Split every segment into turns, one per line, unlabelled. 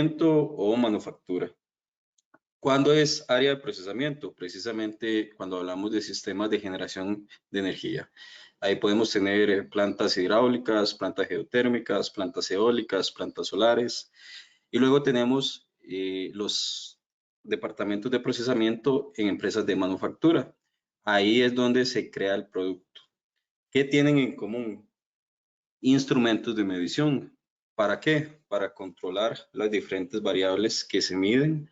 o manufactura. ¿Cuándo es área de procesamiento? Precisamente cuando hablamos de sistemas de generación de energía. Ahí podemos tener plantas hidráulicas, plantas geotérmicas, plantas eólicas, plantas solares. Y luego tenemos los departamentos de procesamiento en empresas de manufactura. Ahí es donde se crea el producto. ¿Qué tienen en común? Instrumentos de medición. ¿Para qué? Para controlar las diferentes variables que se miden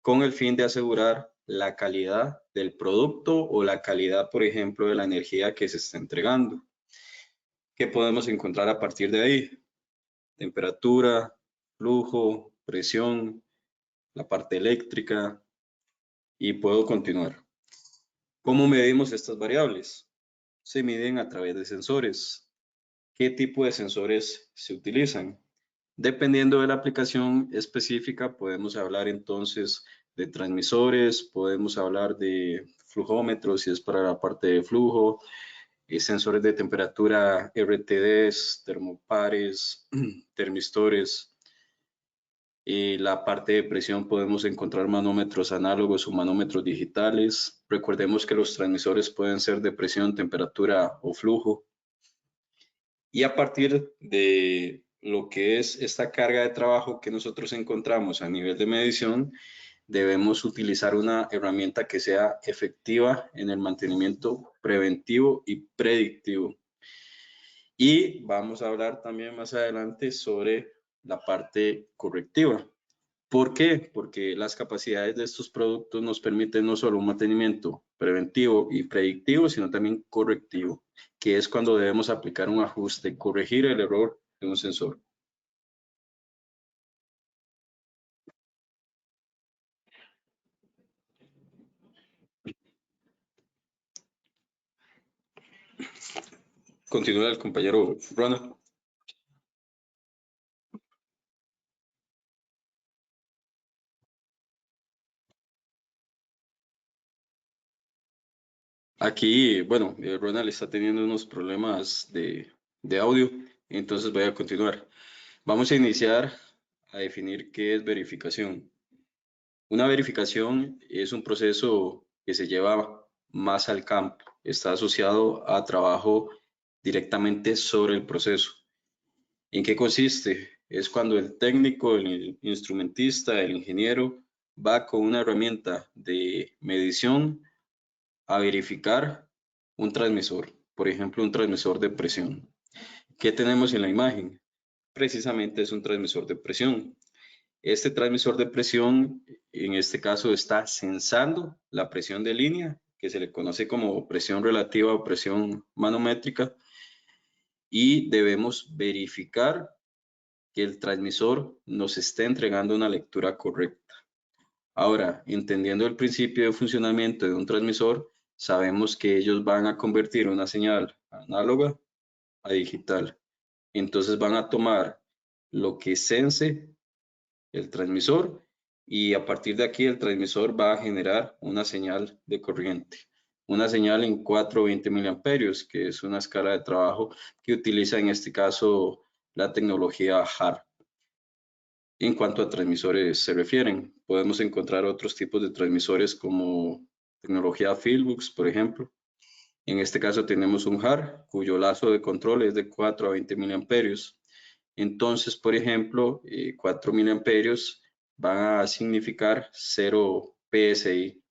con el fin de asegurar la calidad del producto o la calidad, por ejemplo, de la energía que se está entregando. ¿Qué podemos encontrar a partir de ahí? Temperatura, flujo, presión, la parte eléctrica y puedo continuar. ¿Cómo medimos estas variables? Se miden a través de sensores. ¿Qué tipo de sensores se utilizan? Dependiendo de la aplicación específica, podemos hablar entonces de transmisores, podemos hablar de flujómetros si es para la parte de flujo, sensores de temperatura, RTDs, termopares, termistores. La parte de presión podemos encontrar manómetros análogos o manómetros digitales. Recordemos que los transmisores pueden ser de presión, temperatura o flujo. Y a partir de lo que es esta carga de trabajo que nosotros encontramos a nivel de medición, debemos utilizar una herramienta que sea efectiva en el mantenimiento preventivo y predictivo. Y vamos a hablar también más adelante sobre la parte correctiva. ¿Por qué? Porque las capacidades de estos productos nos permiten no solo un mantenimiento preventivo y predictivo, sino también correctivo, que es cuando debemos aplicar un ajuste, corregir el error de un sensor. Continúa el compañero Ronald. Aquí, bueno, Ronald está teniendo unos problemas de audio, entonces voy a continuar. Vamos a iniciar a definir qué es verificación. Una verificación es un proceso que se lleva más al campo, está asociado a trabajo directamente sobre el proceso. ¿En qué consiste? Es cuando el técnico, el instrumentista, el ingeniero va con una herramienta de medición a verificar un transmisor, por ejemplo, un transmisor de presión. ¿Qué tenemos en la imagen? Precisamente es un transmisor de presión. Este transmisor de presión, en este caso, está sensando la presión de línea, que se le conoce como presión relativa o presión manométrica, y debemos verificar que el transmisor nos esté entregando una lectura correcta. Ahora, entendiendo el principio de funcionamiento de un transmisor, sabemos que ellos van a convertir una señal análoga a digital. Entonces van a tomar lo que sense el transmisor y a partir de aquí el transmisor va a generar una señal de corriente. Una señal en 420 miliamperios, que es una escala de trabajo que utiliza en este caso la tecnología HAR. En cuanto a transmisores se refieren, podemos encontrar otros tipos de transmisores como tecnología Fieldbus, por ejemplo. En este caso tenemos un HAR cuyo lazo de control es de 4 a 20 miliamperios. Entonces, por ejemplo, 4 miliamperios van a significar 0 PSI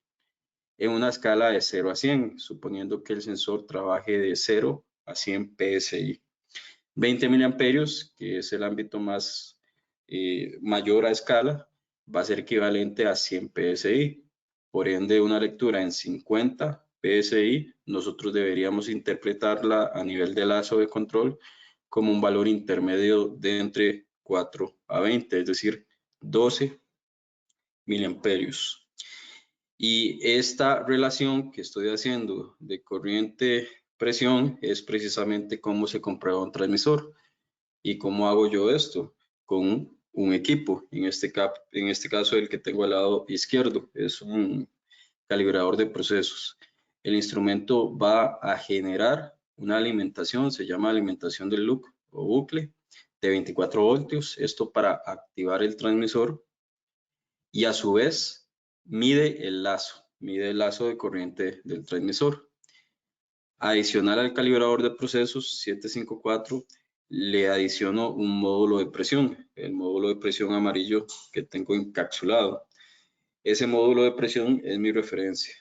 en una escala de 0 a 100, suponiendo que el sensor trabaje de 0 a 100 PSI. 20 miliamperios, que es el ámbito más mayor a escala, va a ser equivalente a 100 PSI. Por ende, una lectura en 50 PSI, nosotros deberíamos interpretarla a nivel de lazo de control como un valor intermedio de entre 4 a 20, es decir, 12 miliamperios. Y esta relación que estoy haciendo de corriente-presión es precisamente cómo se comprueba un transmisor. ¿Y cómo hago yo esto? Con un equipo, en este caso el que tengo al lado izquierdo, es un calibrador de procesos. El instrumento va a generar una alimentación, se llama alimentación del loop o bucle, de 24 voltios, esto para activar el transmisor, y a su vez mide el lazo de corriente del transmisor. Adicional al calibrador de procesos 754, le adiciono un módulo de presión, el módulo de presión amarillo que tengo encapsulado. Ese módulo de presión es mi referencia.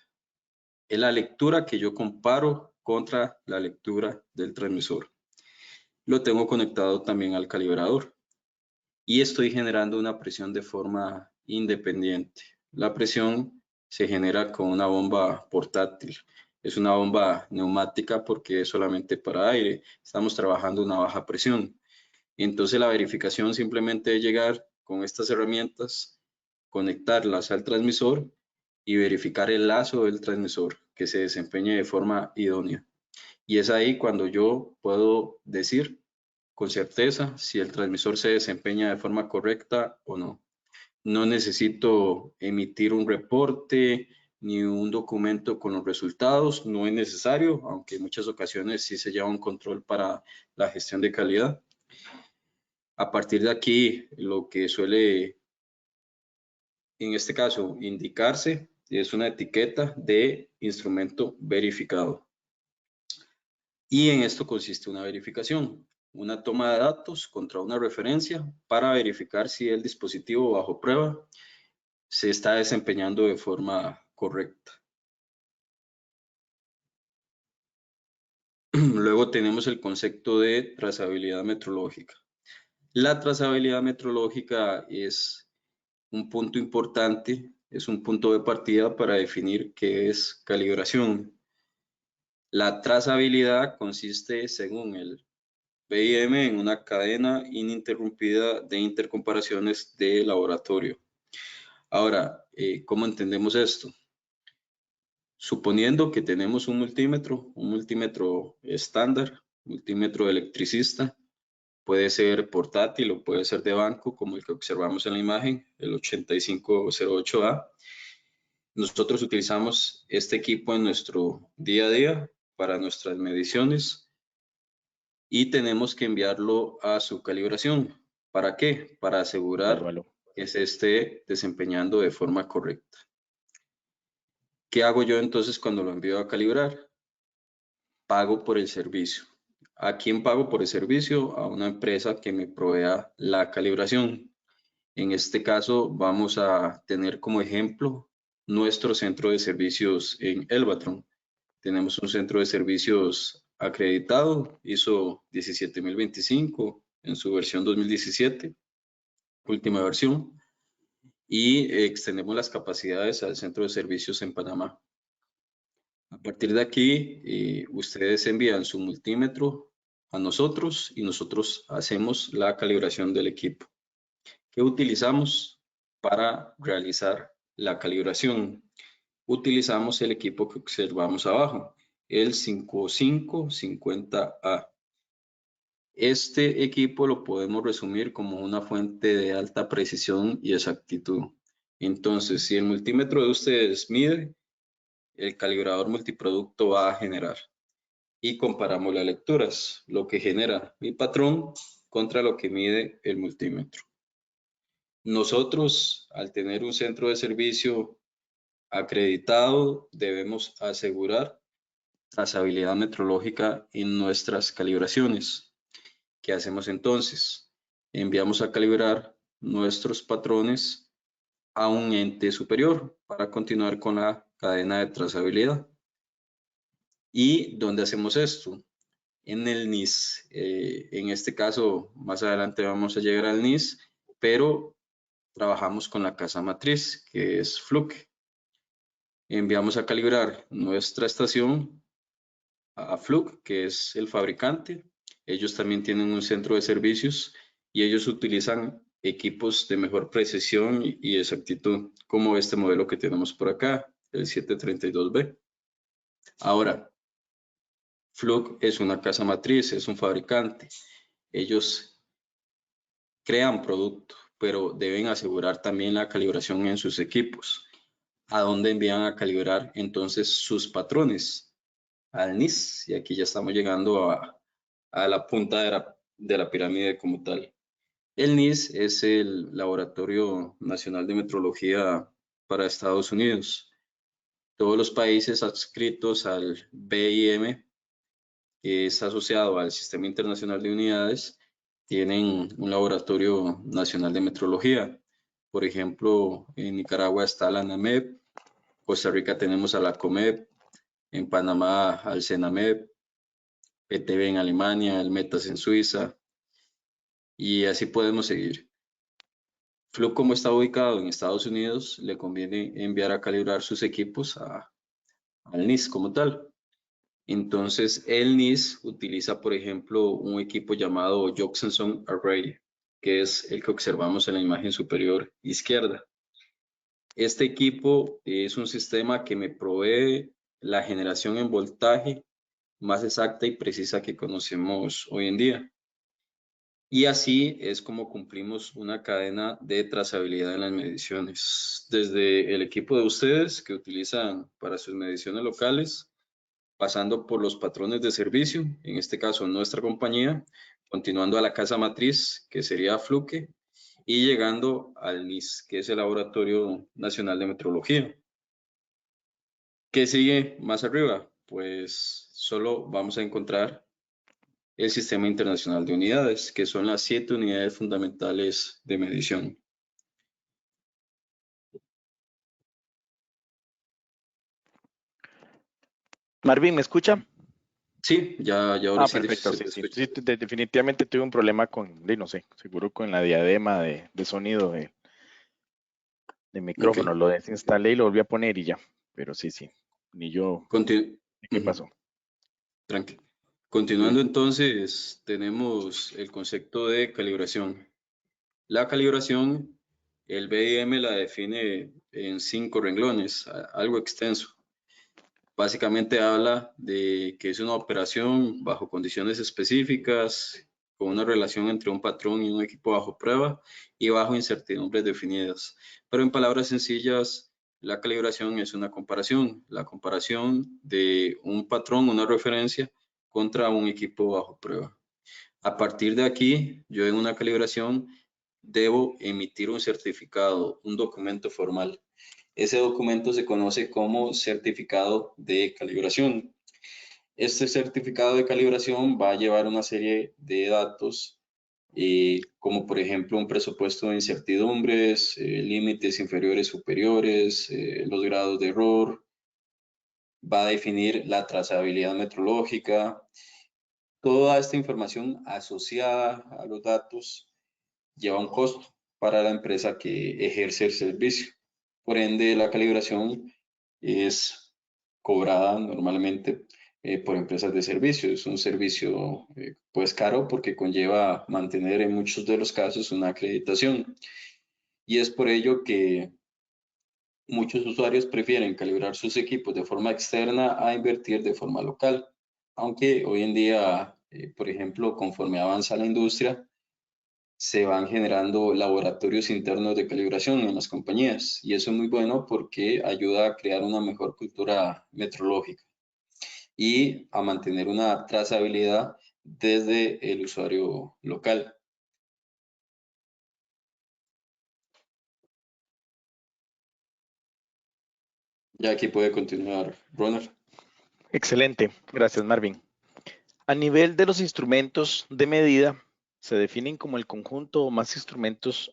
Es la lectura que yo comparo contra la lectura del transmisor. Lo tengo conectado también al calibrador y estoy generando una presión de forma independiente. La presión se genera con una bomba portátil. Es una bomba neumática porque es solamente para aire. Estamos trabajando una baja presión. Entonces la verificación simplemente es llegar con estas herramientas, conectarlas al transmisor y verificar el lazo del transmisor que se desempeñe de forma idónea. Y es ahí cuando yo puedo decir con certeza si el transmisor se desempeña de forma correcta o no. No necesito emitir un reporte ni un documento con los resultados, no es necesario, aunque en muchas ocasiones sí se lleva un control para la gestión de calidad. A partir de aquí, lo que suele, en este caso, indicarse es una etiqueta de instrumento verificado. Y en esto consiste una verificación, una toma de datos contra una referencia para verificar si el dispositivo bajo prueba se está desempeñando de forma correcta. Luego tenemos el concepto de trazabilidad metrológica. La trazabilidad metrológica es un punto importante, es un punto de partida para definir qué es calibración. La trazabilidad consiste, según el BIM, en una cadena ininterrumpida de intercomparaciones de laboratorio. Ahora, ¿cómo entendemos esto? Suponiendo que tenemos un multímetro estándar, multímetro electricista, puede ser portátil o puede ser de banco, como el que observamos en la imagen, el 8508A. Nosotros utilizamos este equipo en nuestro día a día para nuestras mediciones y tenemos que enviarlo a su calibración. ¿Para qué? Para asegurar que se esté desempeñando de forma correcta. ¿Qué hago yo entonces cuando lo envío a calibrar? Pago por el servicio. ¿A quién pago por el servicio? A una empresa que me provea la calibración. En este caso vamos a tener como ejemplo nuestro centro de servicios en Elbatron. Tenemos un centro de servicios acreditado, ISO 17025 en su versión 2017, última versión, y extendemos las capacidades al centro de servicios en Panamá. A partir de aquí, ustedes envían su multímetro a nosotros y nosotros hacemos la calibración del equipo. ¿Qué utilizamos para realizar la calibración? Utilizamos el equipo que observamos abajo, el 5550A. Este equipo lo podemos resumir como una fuente de alta precisión y exactitud. Entonces, si el multímetro de ustedes mide, el calibrador multiproducto va a generar. Y comparamos las lecturas, lo que genera mi patrón contra lo que mide el multímetro. Nosotros, al tener un centro de servicio acreditado, debemos asegurar trazabilidad metrológica en nuestras calibraciones. ¿Qué hacemos entonces? Enviamos a calibrar nuestros patrones a un ente superior para continuar con la cadena de trazabilidad. ¿Y dónde hacemos esto? En el NIS. En este caso, más adelante vamos a llegar al NIS, pero trabajamos con la casa matriz, que es Fluke. Enviamos a calibrar nuestra estación a Fluke, que es el fabricante. Ellos también tienen un centro de servicios y ellos utilizan equipos de mejor precisión y exactitud, como este modelo que tenemos por acá, el 732B. Ahora, Fluke es una casa matriz, es un fabricante. Ellos crean producto, pero deben asegurar también la calibración en sus equipos. ¿A dónde envían a calibrar entonces sus patrones? Al NIS, y aquí ya estamos llegando a la punta de la pirámide como tal. El NIST es el Laboratorio Nacional de Metrología para Estados Unidos. Todos los países adscritos al BIM, que es asociado al Sistema Internacional de Unidades, tienen un laboratorio nacional de metrología. Por ejemplo, en Nicaragua está la NAMEP, Costa Rica tenemos a la COMEP, en Panamá al CENAMEP, PTB en Alemania, el METAS en Suiza, y así podemos seguir. Fluke, como está ubicado en Estados Unidos, le conviene enviar a calibrar sus equipos al NIST como tal. Entonces, el NIST utiliza, por ejemplo, un equipo llamado Josephson Array, que es el que observamos en la imagen superior izquierda. Este equipo es un sistema que me provee la generación en voltaje más exacta y precisa que conocemos hoy en día. Y así es como cumplimos una cadena de trazabilidad en las mediciones. Desde el equipo de ustedes que utilizan para sus mediciones locales, pasando por los patrones de servicio, en este caso nuestra compañía, continuando a la casa matriz, que sería Fluke, y llegando al NIS, que es el Laboratorio Nacional de Metrología. ¿Qué sigue más arriba? Pues solo vamos a encontrar el Sistema Internacional de Unidades, que son las 7 unidades fundamentales de medición.
Marvin, ¿me escucha?
Sí, ya ahora sí
Perfecto,
se
sí,
te
sí.
escucha.
Sí, definitivamente tuve un problema con, no sé, seguro con la diadema de sonido de
Ok.
micrófono. Lo desinstalé y lo volví a poner y ya. Pero sí, sí. Ni yo sé qué
Ujú.
pasó.
Tranquilo.
Sí.
Continuando entonces, tenemos el concepto de calibración. La calibración, el BIM la define en 5 renglones, algo extenso. Básicamente habla de que es una operación bajo condiciones específicas, con una relación entre un patrón y un equipo bajo prueba y bajo incertidumbres definidas. Pero en palabras sencillas, la calibración es una comparación, la comparación de un patrón, una referencia, contra un equipo bajo prueba. A partir de aquí, yo en una calibración debo emitir un certificado, un documento formal. Ese documento se conoce como certificado de calibración. Este certificado de calibración va a llevar una serie de datos, como por ejemplo un presupuesto de incertidumbres, límites inferiores, superiores, los grados de error, va a definir la trazabilidad metrológica. Toda esta información asociada a los datos lleva un costo para la empresa que ejerce el servicio. Por ende, la calibración es cobrada normalmente por empresas de servicio. Es un servicio pues caro porque conlleva mantener en muchos de los casos una acreditación. Y es por ello que muchos usuarios prefieren calibrar sus equipos de forma externa a invertir de forma local. Aunque hoy en día, por ejemplo, conforme avanza la industria, se van generando laboratorios internos de calibración en las compañías y eso es muy bueno porque ayuda a crear una mejor cultura metrológica y a mantener una trazabilidad desde el usuario local. Ya aquí puede continuar Ronald.
Excelente. Gracias, Marvin. A nivel de los instrumentos de medida, se definen como el conjunto o más instrumentos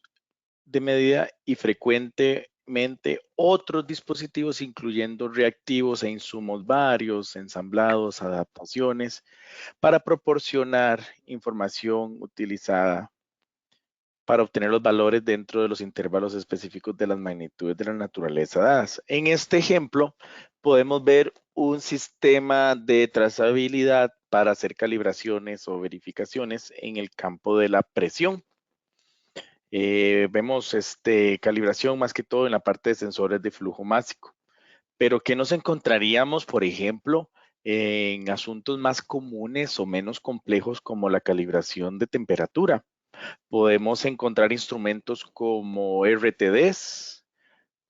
de medida y frecuentemente otros dispositivos, incluyendo reactivos e insumos varios, ensamblados, adaptaciones, para proporcionar información utilizada para obtener los valores dentro de los intervalos específicos de las magnitudes de la naturaleza dadas. En este ejemplo, podemos ver un sistema de trazabilidad para hacer calibraciones o verificaciones en el campo de la presión. Vemos calibración más que todo en la parte de sensores de flujo másico. Pero ¿qué nos encontraríamos, por ejemplo, en asuntos más comunes o menos complejos como la calibración de temperatura? Podemos encontrar instrumentos como RTDs,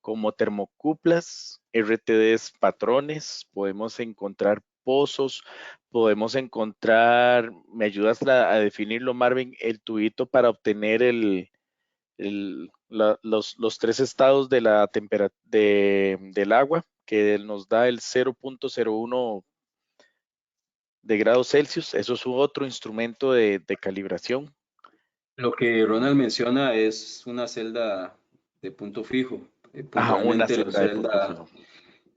como termocuplas, RTDs patrones, podemos encontrar pozos, podemos encontrar, ¿me ayudas a definirlo, Marvin? El tubito para obtener los tres estados de la del agua, que nos da el 0.01 de grados Celsius. Eso es otro instrumento de calibración.
Lo que Ronald menciona es una celda de punto fijo,
Ajá, una
puntualmente
celda de punto fijo.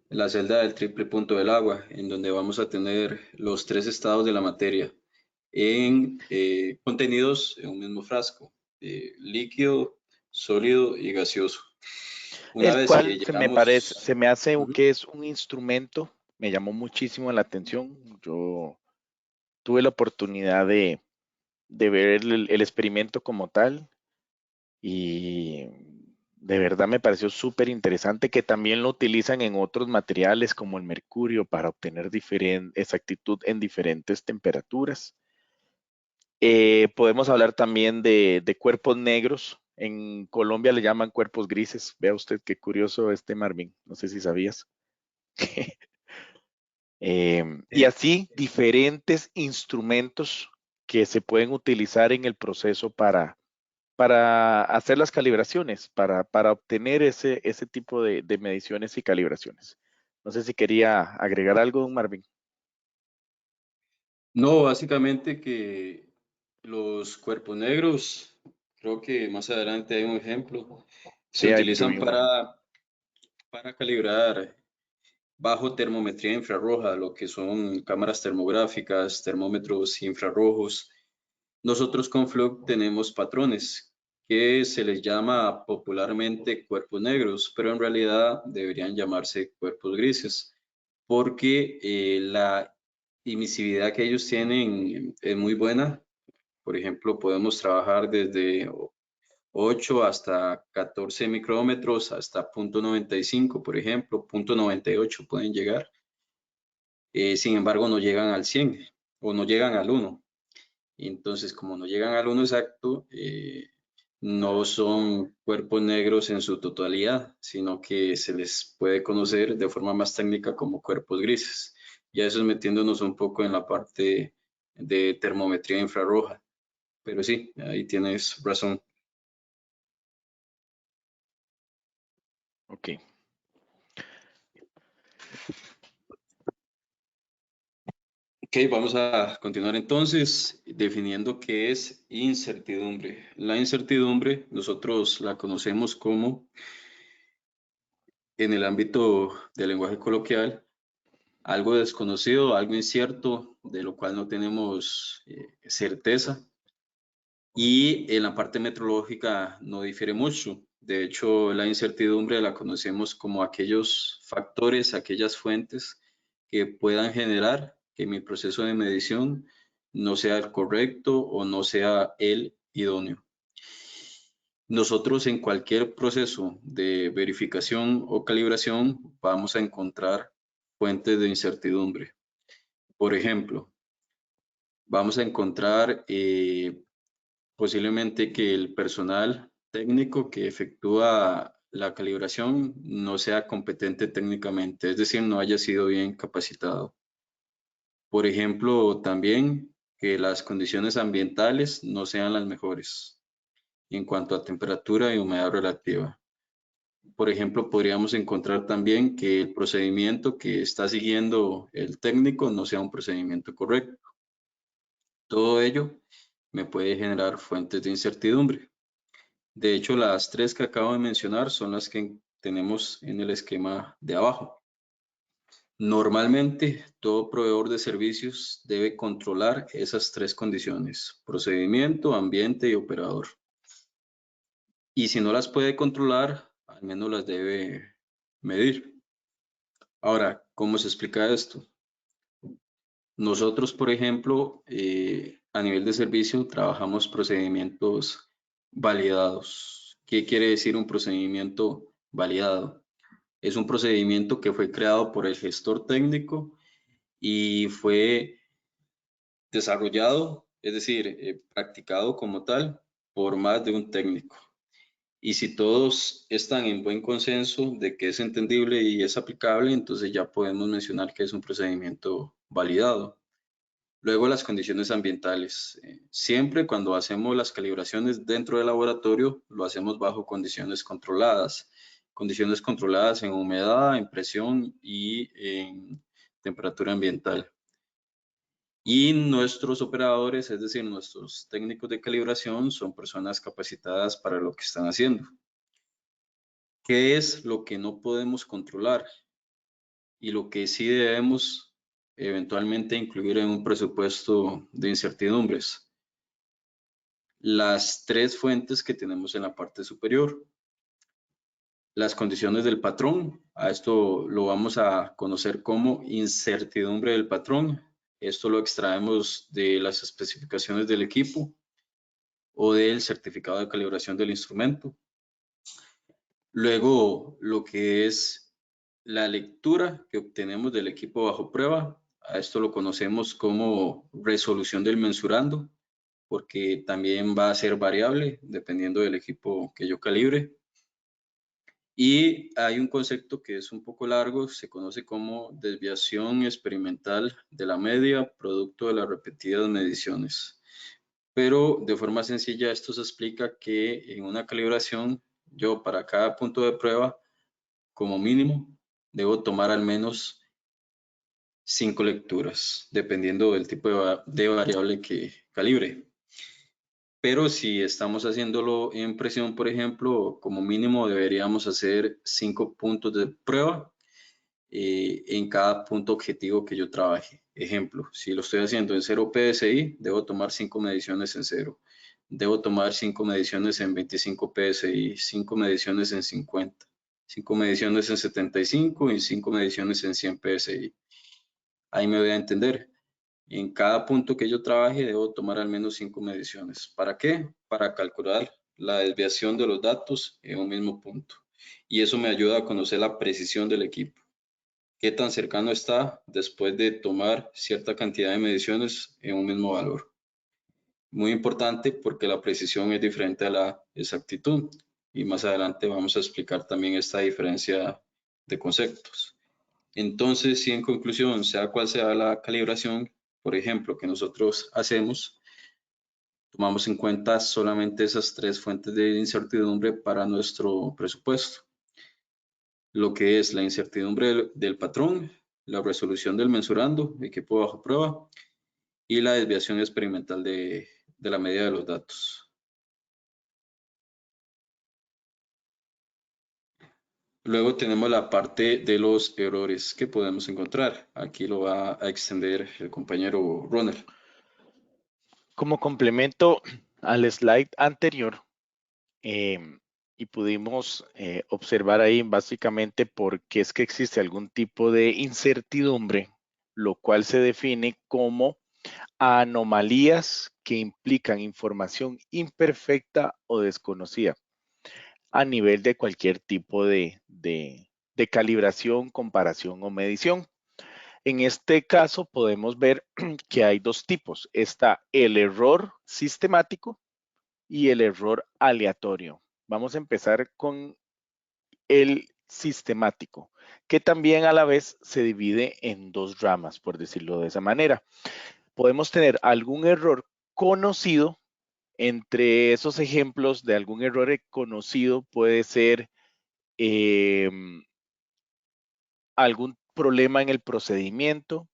la celda del triple punto del agua, en donde vamos a tener los tres estados de la materia contenidos en un mismo frasco, líquido, sólido y gaseoso. Una
El
vez que
cual
llegamos,
se me hace
ujú,
que es un instrumento, me llamó muchísimo la atención. Yo tuve la oportunidad de ver el experimento como tal y de verdad me pareció súper interesante que también lo utilizan en otros materiales como el mercurio para obtener exactitud en diferentes temperaturas. Podemos hablar también de cuerpos negros. En Colombia le llaman cuerpos grises. Vea usted qué curioso Marvin. No sé si sabías. Y
eh,
así diferentes instrumentos que se pueden utilizar en el proceso para hacer las calibraciones, para obtener ese tipo de mediciones y calibraciones. No sé si quería agregar algo, don Marvin.
no, básicamente que los cuerpos negros, creo que más adelante hay un ejemplo, se
Sí, yo
utilizan
vi uno.
para calibrar bajo termometría infrarroja, lo que son cámaras termográficas, termómetros infrarrojos. Nosotros con Fluke tenemos patrones que se les llama popularmente cuerpos negros, pero en realidad deberían llamarse cuerpos grises, porque la emisividad que ellos tienen es muy buena. Por ejemplo, podemos trabajar desde 8 hasta 14 micrómetros hasta .95, por ejemplo, .98 pueden llegar. Sin embargo, no llegan al 100 o no llegan al 1. Entonces, como no llegan al 1 exacto, no son cuerpos negros en su totalidad, sino que se les puede conocer de forma más técnica como cuerpos grises. Ya eso es metiéndonos un poco en la parte de termometría infrarroja. Pero sí, ahí tienes razón.
Ok.
Ok, vamos a continuar entonces definiendo qué es incertidumbre. La incertidumbre nosotros la conocemos como, en el ámbito del lenguaje coloquial, algo desconocido, algo incierto, de lo cual no tenemos certeza. Y en la parte meteorológica no difiere mucho. De hecho, la incertidumbre la conocemos como aquellos factores, aquellas fuentes que puedan generar que mi proceso de medición no sea el correcto o no sea el idóneo. Nosotros en cualquier proceso de verificación o calibración vamos a encontrar fuentes de incertidumbre. Por ejemplo, vamos a encontrar posiblemente que el personal técnico que efectúa la calibración no sea competente técnicamente, es decir, no haya sido bien capacitado. Por ejemplo, también que las condiciones ambientales no sean las mejores en cuanto a temperatura y humedad relativa. Por ejemplo, podríamos encontrar también que el procedimiento que está siguiendo el técnico no sea un procedimiento correcto. Todo ello me puede generar fuentes de incertidumbre. De hecho, las tres que acabo de mencionar son las que tenemos en el esquema de abajo. Normalmente, todo proveedor de servicios debe controlar esas tres condiciones: procedimiento, ambiente y operador. Y si no las puede controlar, al menos las debe medir. Ahora, ¿cómo se explica esto? Nosotros, por ejemplo, a nivel de servicio, trabajamos procedimientos validados. ¿Qué quiere decir un procedimiento validado? Es un procedimiento que fue creado por el gestor técnico y fue desarrollado, es decir, practicado como tal por más de un técnico. Y si todos están en buen consenso de que es entendible y es aplicable, entonces ya podemos mencionar que es un procedimiento validado. Luego las condiciones ambientales. Siempre cuando hacemos las calibraciones dentro del laboratorio, lo hacemos bajo condiciones controladas. Condiciones controladas en humedad, en presión y en temperatura ambiental. Y nuestros operadores, es decir, nuestros técnicos de calibración, son personas capacitadas para lo que están haciendo. ¿Qué es lo que no podemos controlar? Y lo que sí debemos eventualmente incluir en un presupuesto de incertidumbres. Las tres fuentes que tenemos en la parte superior. Las condiciones del patrón, a esto lo vamos a conocer como incertidumbre del patrón. Esto lo extraemos de las especificaciones del equipo o del certificado de calibración del instrumento. Luego, lo que es la lectura que obtenemos del equipo bajo prueba, a esto lo conocemos como resolución del mensurando, porque también va a ser variable dependiendo del equipo que yo calibre. Y hay un concepto que es un poco largo, se conoce como desviación experimental de la media, producto de las repetidas mediciones. Pero de forma sencilla esto se explica que en una calibración, yo para cada punto de prueba, como mínimo, debo tomar al menos 5 lecturas, dependiendo del tipo de variable que calibre. Pero si estamos haciéndolo en presión, por ejemplo, como mínimo deberíamos hacer 5 puntos de prueba en cada punto objetivo que yo trabaje. Ejemplo, si lo estoy haciendo en 0 PSI, debo tomar 5 mediciones en 0. Debo tomar 5 mediciones en 25 PSI, 5 mediciones en 50, 5 mediciones en 75 y 5 mediciones en 100 PSI. Ahí me voy a entender. En cada punto que yo trabaje debo tomar al menos 5 mediciones. ¿Para qué? Para calcular la desviación de los datos en un mismo punto. Y eso me ayuda a conocer la precisión del equipo. Qué tan cercano está después de tomar cierta cantidad de mediciones en un mismo valor. Muy importante porque la precisión es diferente a la exactitud. Y más adelante vamos a explicar también esta diferencia de conceptos. Entonces, si en conclusión, sea cual sea la calibración, por ejemplo, que nosotros hacemos, tomamos en cuenta solamente esas tres fuentes de incertidumbre para nuestro presupuesto. Lo que es la incertidumbre del patrón, la resolución del mensurando, equipo bajo prueba, y la desviación experimental de la medida de los datos. Luego tenemos la parte de los errores que podemos encontrar. Aquí lo va a extender el compañero Ronald.
Como complemento al slide anterior, y pudimos observar ahí básicamente por qué es que existe algún tipo de incertidumbre, lo cual se define como anomalías que implican información imperfecta o desconocida a nivel de cualquier tipo de calibración, comparación o medición. En este caso podemos ver que hay dos tipos. Está el error sistemático y el error aleatorio. Vamos a empezar con el sistemático, que también a la vez se divide en dos ramas, por decirlo de esa manera. Podemos tener algún error conocido. Entre esos ejemplos de algún error conocido puede ser algún problema en el procedimiento,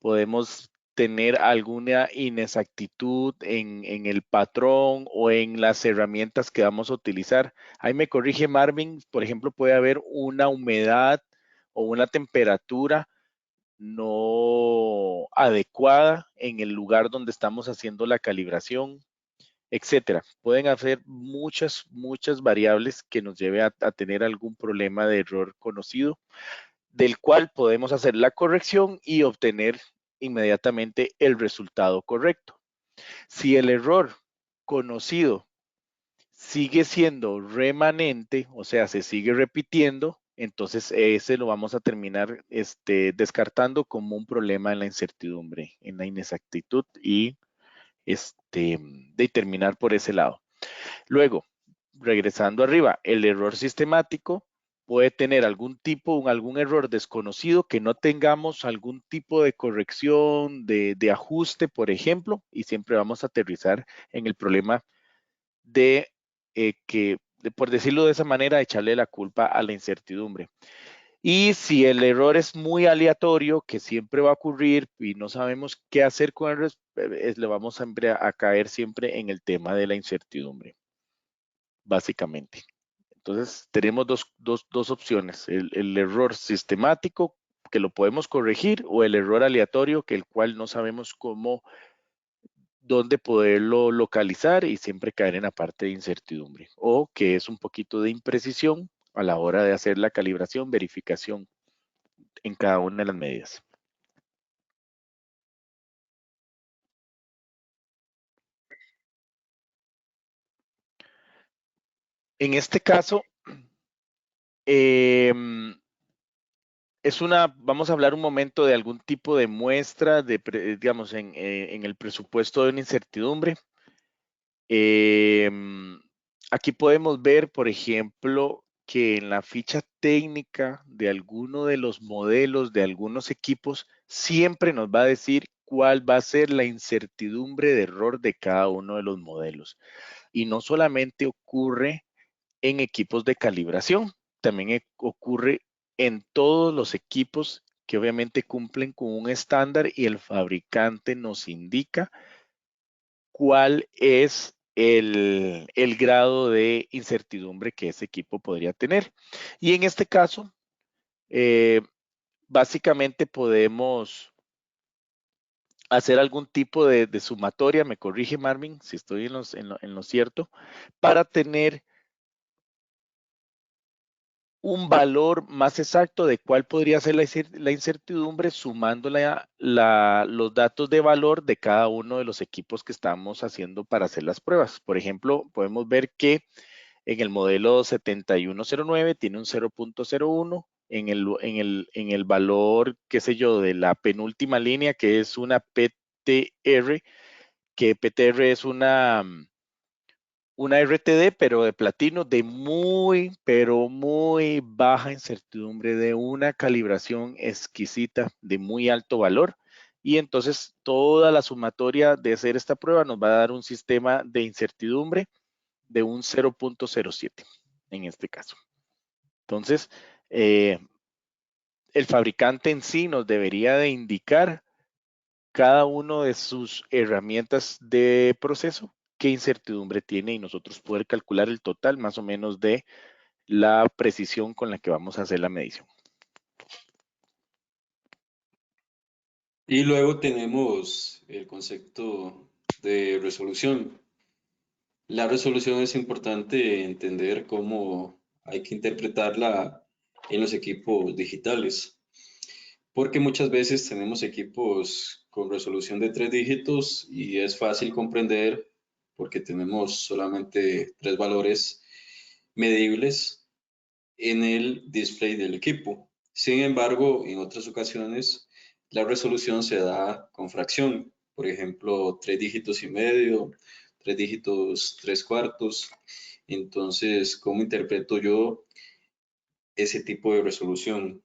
podemos tener alguna inexactitud en el patrón o en las herramientas que vamos a utilizar. Ahí me corrige Marvin, por ejemplo, puede haber una humedad o una temperatura no adecuada en el lugar donde estamos haciendo la calibración, etcétera. Pueden haber muchas variables que nos lleve a tener algún problema de error conocido, del cual podemos hacer la corrección y obtener inmediatamente el resultado correcto. Si el error conocido sigue siendo remanente, o sea, se sigue repitiendo, entonces ese lo vamos a terminar descartando como un problema en la incertidumbre, en la inexactitud y determinar por ese lado. Luego, regresando arriba, el error sistemático puede tener algún error desconocido que no tengamos algún tipo de corrección, de ajuste, por ejemplo, y siempre vamos a aterrizar en el problema de por decirlo de esa manera, echarle la culpa a la incertidumbre. Y si el error es muy aleatorio, que siempre va a ocurrir y no sabemos qué hacer con le vamos a caer siempre en el tema de la incertidumbre, básicamente. Entonces, tenemos dos opciones, el error sistemático, que lo podemos corregir, o el error aleatorio, que el cual no sabemos dónde poderlo localizar y siempre caer en la parte de incertidumbre, o que es un poquito de imprecisión a la hora de hacer la calibración, verificación en cada una de las medidas. En este caso, vamos a hablar un momento de algún tipo de muestra, digamos, en el presupuesto de una incertidumbre. Aquí podemos ver, por ejemplo, que en la ficha técnica de alguno de los modelos de algunos equipos, siempre nos va a decir cuál va a ser la incertidumbre de error de cada uno de los modelos. Y no solamente ocurre en equipos de calibración, también ocurre en todos los equipos que obviamente cumplen con un estándar y el fabricante nos indica cuál es el grado de incertidumbre que ese equipo podría tener. Y en este caso, básicamente podemos hacer algún tipo de sumatoria, me corrige Marvin si estoy en lo cierto, para tener un valor más exacto de cuál podría ser la incertidumbre sumando los datos de valor de cada uno de los equipos que estamos haciendo para hacer las pruebas. Por ejemplo, podemos ver que en el modelo 7109 tiene un 0.01, en el valor, qué sé yo, de la penúltima línea, que es una PTR, que PTR es una RTD, pero de platino, de pero muy baja incertidumbre, de una calibración exquisita, de muy alto valor. Y entonces toda la sumatoria de hacer esta prueba nos va a dar un sistema de incertidumbre de un 0.07 en este caso. Entonces, el fabricante en sí nos debería de indicar cada uno de sus herramientas de proceso qué incertidumbre tiene y nosotros poder calcular el total más o menos de la precisión con la que vamos a hacer la medición.
Y luego tenemos el concepto de resolución. La resolución es importante entender cómo hay que interpretarla en los equipos digitales, porque muchas veces tenemos equipos con resolución de 3 dígitos y es fácil comprender porque tenemos solamente 3 valores medibles en el display del equipo. Sin embargo, en otras ocasiones la resolución se da con fracción, por ejemplo, 3 dígitos y medio, 3 dígitos 3/4. Entonces, ¿cómo interpreto yo ese tipo de resolución?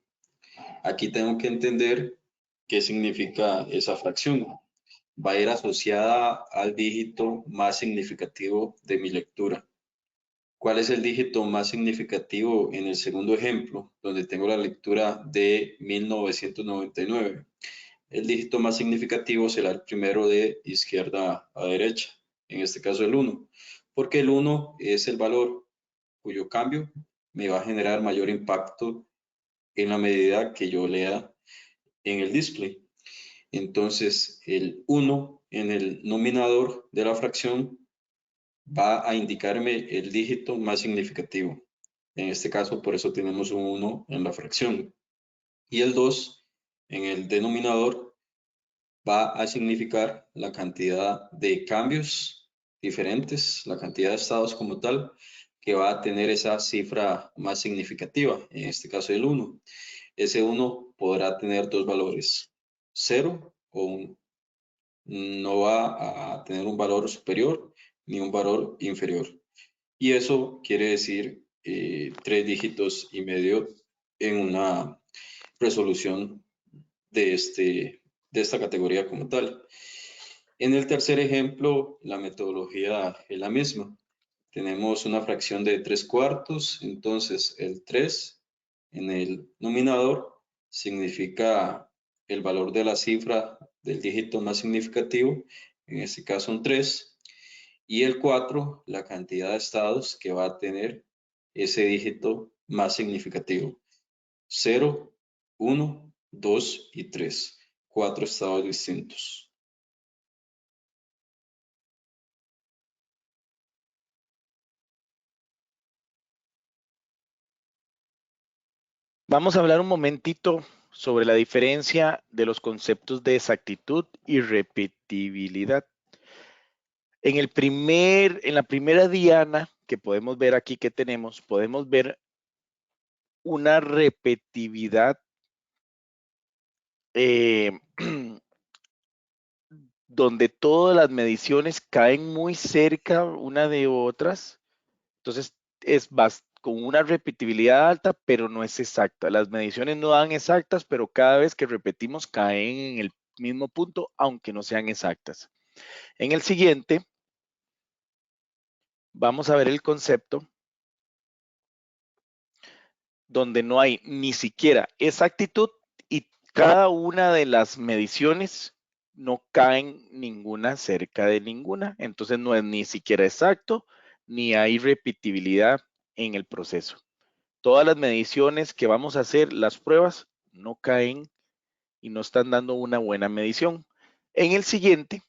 Aquí tengo que entender qué significa esa fracción. Va a ir asociada al dígito más significativo de mi lectura. ¿Cuál es el dígito más significativo en el segundo ejemplo, donde tengo la lectura de 1999? El dígito más significativo será el primero de izquierda a derecha, en este caso el 1, porque el 1 es el valor cuyo cambio me va a generar mayor impacto en la medida que yo lea en el display. Entonces, el 1 en el nominador de la fracción va a indicarme el dígito más significativo. En este caso, por eso tenemos un 1 en la fracción. Y el 2 en el denominador va a significar la cantidad de cambios diferentes, la cantidad de estados como tal, que va a tener esa cifra más significativa, en este caso el 1. Ese 1 podrá tener dos valores, 0 o 1. No va a tener un valor superior ni un valor inferior. Y eso quiere decir 3 dígitos y medio en una resolución de esta categoría como tal. En el tercer ejemplo, la metodología es la misma. Tenemos una fracción de 3/4, entonces el 3 en el numerador significa el valor de la cifra del dígito más significativo, en este caso un 3, y el 4, la cantidad de estados que va a tener ese dígito más significativo. 0, 1, 2 y 3. 4 estados distintos.
Vamos a hablar un momentito sobre la diferencia de los conceptos de exactitud y repetibilidad. En la primera diana que podemos ver aquí que tenemos, podemos ver una repetibilidad donde todas las mediciones caen muy cerca una de otras. Entonces es con una repetibilidad alta, pero no es exacta. Las mediciones no dan exactas, pero cada vez que repetimos caen en el mismo punto, aunque no sean exactas. En el siguiente, vamos a ver el concepto donde no hay ni siquiera exactitud y cada una de las mediciones no caen ninguna cerca de ninguna. Entonces no es ni siquiera exacto, ni hay repetibilidad en el proceso. Todas las mediciones que vamos a hacer, las pruebas, no caen y no están dando una buena medición. En el siguiente,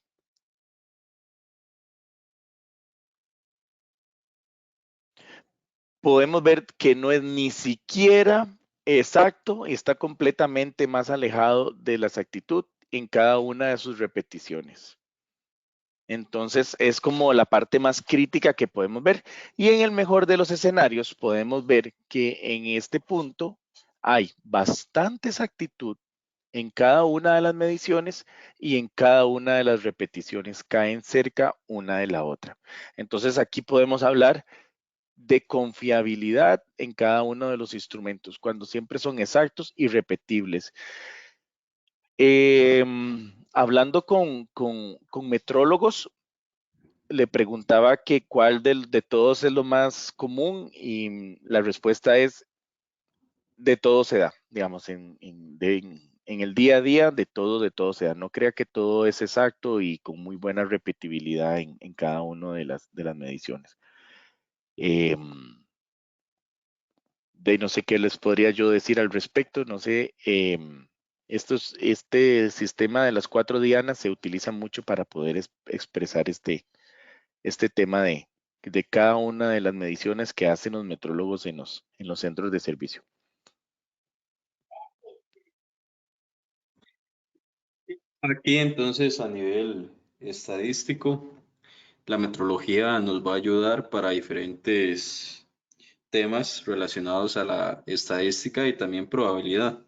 podemos ver que no es ni siquiera exacto, está completamente más alejado de la exactitud en cada una de sus repeticiones. Entonces es como la parte más crítica que podemos ver. Y en el mejor de los escenarios podemos ver que en este punto hay bastante exactitud en cada una de las mediciones y en cada una de las repeticiones caen cerca una de la otra. Entonces aquí podemos hablar de confiabilidad en cada uno de los instrumentos, cuando siempre son exactos y repetibles. Hablando con metrólogos, le preguntaba que cuál de todos es lo más común y la respuesta es de todo se da, digamos, en el día a día de todo se da. No crea que todo es exacto y con muy buena repetibilidad en cada una de las mediciones. No sé qué les podría yo decir al respecto, no sé. Este sistema de las 4 dianas se utiliza mucho para poder expresar este tema de cada una de las mediciones que hacen los metrólogos en los centros de servicio.
Aquí entonces a nivel estadístico, la metrología nos va a ayudar para diferentes temas relacionados a la estadística y también probabilidad.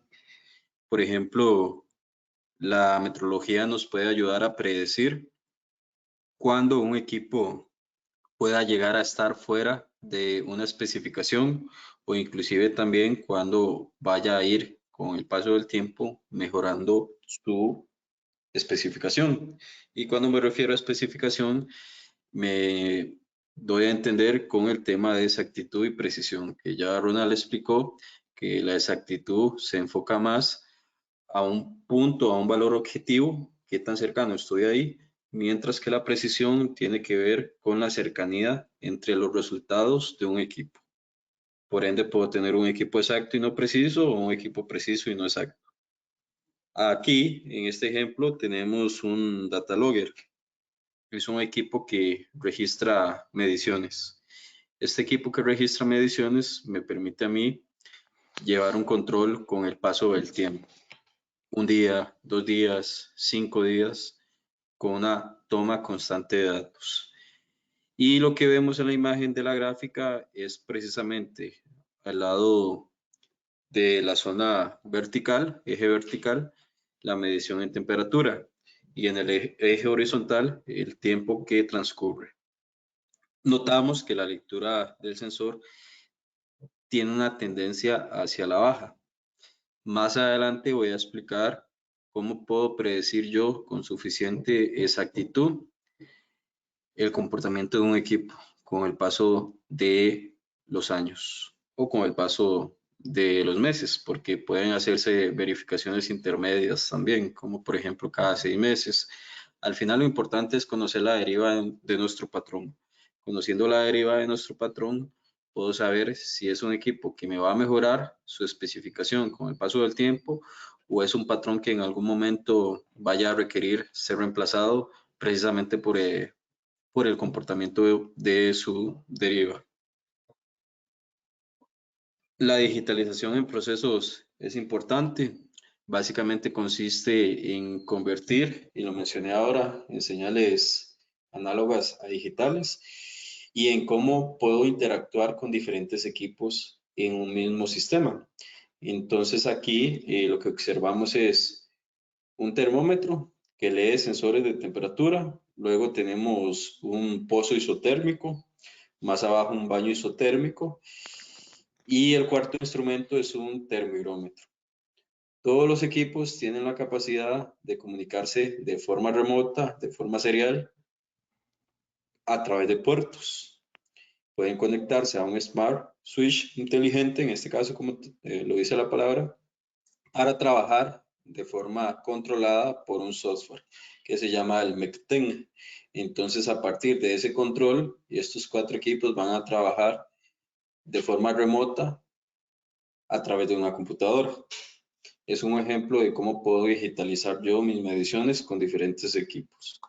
Por ejemplo, la metrología nos puede ayudar a predecir cuándo un equipo pueda llegar a estar fuera de una especificación o inclusive también cuando vaya a ir con el paso del tiempo mejorando su especificación. Y cuando me refiero a especificación, me doy a entender con el tema de exactitud y precisión, que ya Ronald explicó que la exactitud se enfoca más a un punto, a un valor objetivo, qué tan cercano estoy ahí, mientras que la precisión tiene que ver con la cercanía entre los resultados de un equipo. Por ende, puedo tener un equipo exacto y no preciso o un equipo preciso y no exacto. Aquí, en este ejemplo, tenemos un data logger. Es un equipo que registra mediciones. Este equipo que registra mediciones me permite a mí llevar un control con el paso del tiempo. Un día, 2 días, 5 días, con una toma constante de datos. Y lo que vemos en la imagen de la gráfica es precisamente al lado de la zona vertical, eje vertical, la medición en temperatura y en el eje horizontal el tiempo que transcurre. Notamos que la lectura del sensor tiene una tendencia hacia la baja. Más adelante voy a explicar cómo puedo predecir yo con suficiente exactitud el comportamiento de un equipo con el paso de los años o con el paso de los meses, porque pueden hacerse verificaciones intermedias también, como por ejemplo cada 6 meses. Al final lo importante es conocer la deriva de nuestro patrón. Conociendo la deriva de nuestro patrón, puedo saber si es un equipo que me va a mejorar su especificación con el paso del tiempo o es un patrón que en algún momento vaya a requerir ser reemplazado precisamente por el comportamiento de su deriva. La digitalización en procesos es importante. Básicamente consiste en convertir, y lo mencioné ahora, en señales análogas a digitales y en cómo puedo interactuar con diferentes equipos en un mismo sistema. Entonces aquí lo que observamos es un termómetro que lee sensores de temperatura, luego tenemos un pozo isotérmico, más abajo un baño isotérmico y el cuarto instrumento es un termihidrómetro. Todos los equipos tienen la capacidad de comunicarse de forma remota, de forma serial, a través de puertos. Pueden conectarse a un Smart Switch inteligente, en este caso como lo dice la palabra, para trabajar de forma controlada por un software que se llama el MECTEN. Entonces, a partir de ese control, estos 4 equipos van a trabajar de forma remota a través de una computadora. Es un ejemplo de cómo puedo digitalizar yo mis mediciones con diferentes equipos.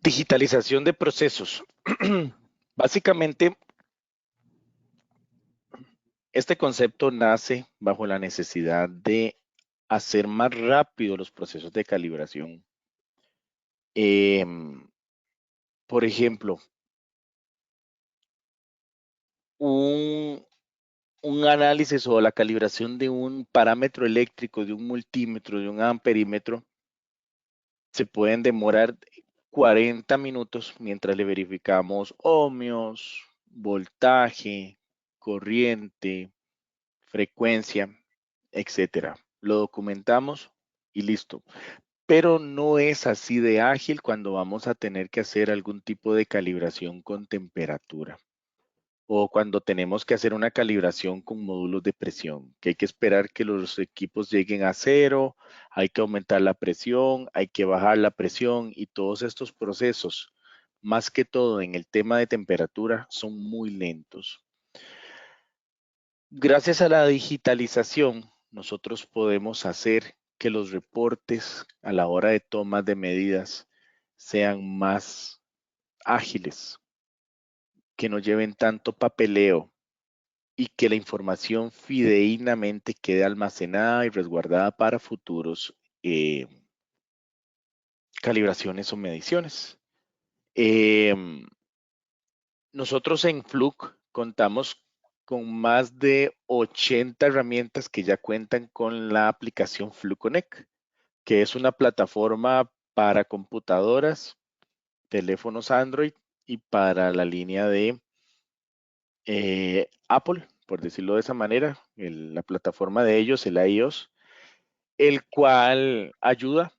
Digitalización de procesos. Básicamente, este concepto nace bajo la necesidad de hacer más rápido los procesos de calibración. Por ejemplo, un análisis o la calibración de un parámetro eléctrico, de un multímetro, de un amperímetro, se pueden demorar 40 minutos mientras le verificamos ohmios, voltaje, corriente, frecuencia, etcétera. Lo documentamos y listo. Pero no es así de ágil cuando vamos a tener que hacer algún tipo de calibración con temperatura o cuando tenemos que hacer una calibración con módulos de presión, que hay que esperar que los equipos lleguen a cero, hay que aumentar la presión, hay que bajar la presión y todos estos procesos, más que todo en el tema de temperatura, son muy lentos. Gracias a la digitalización, nosotros podemos hacer que los reportes a la hora de toma de medidas sean más ágiles, que no lleven tanto papeleo y que la información fidedignamente quede almacenada y resguardada para futuros calibraciones o mediciones. Nosotros en Fluke contamos con más de 80 herramientas que ya cuentan con la aplicación Fluke Connect, que es una plataforma para computadoras, teléfonos Android y para la línea de Apple, por decirlo de esa manera, la plataforma de ellos, el iOS, el cual ayuda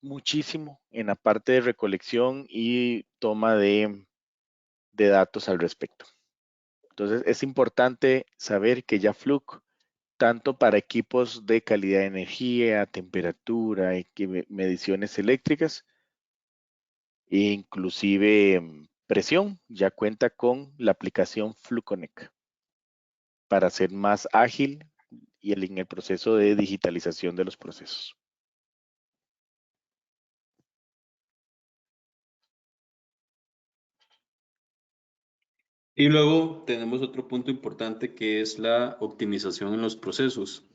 muchísimo en la parte de recolección y toma de datos al respecto. Entonces es importante saber que ya Fluke, tanto para equipos de calidad de energía, temperatura, mediciones eléctricas, e inclusive presión, ya cuenta con la aplicación Fluke Connect para ser más ágil y en el proceso de digitalización de los procesos.
Y luego tenemos otro punto importante que es la optimización en los procesos.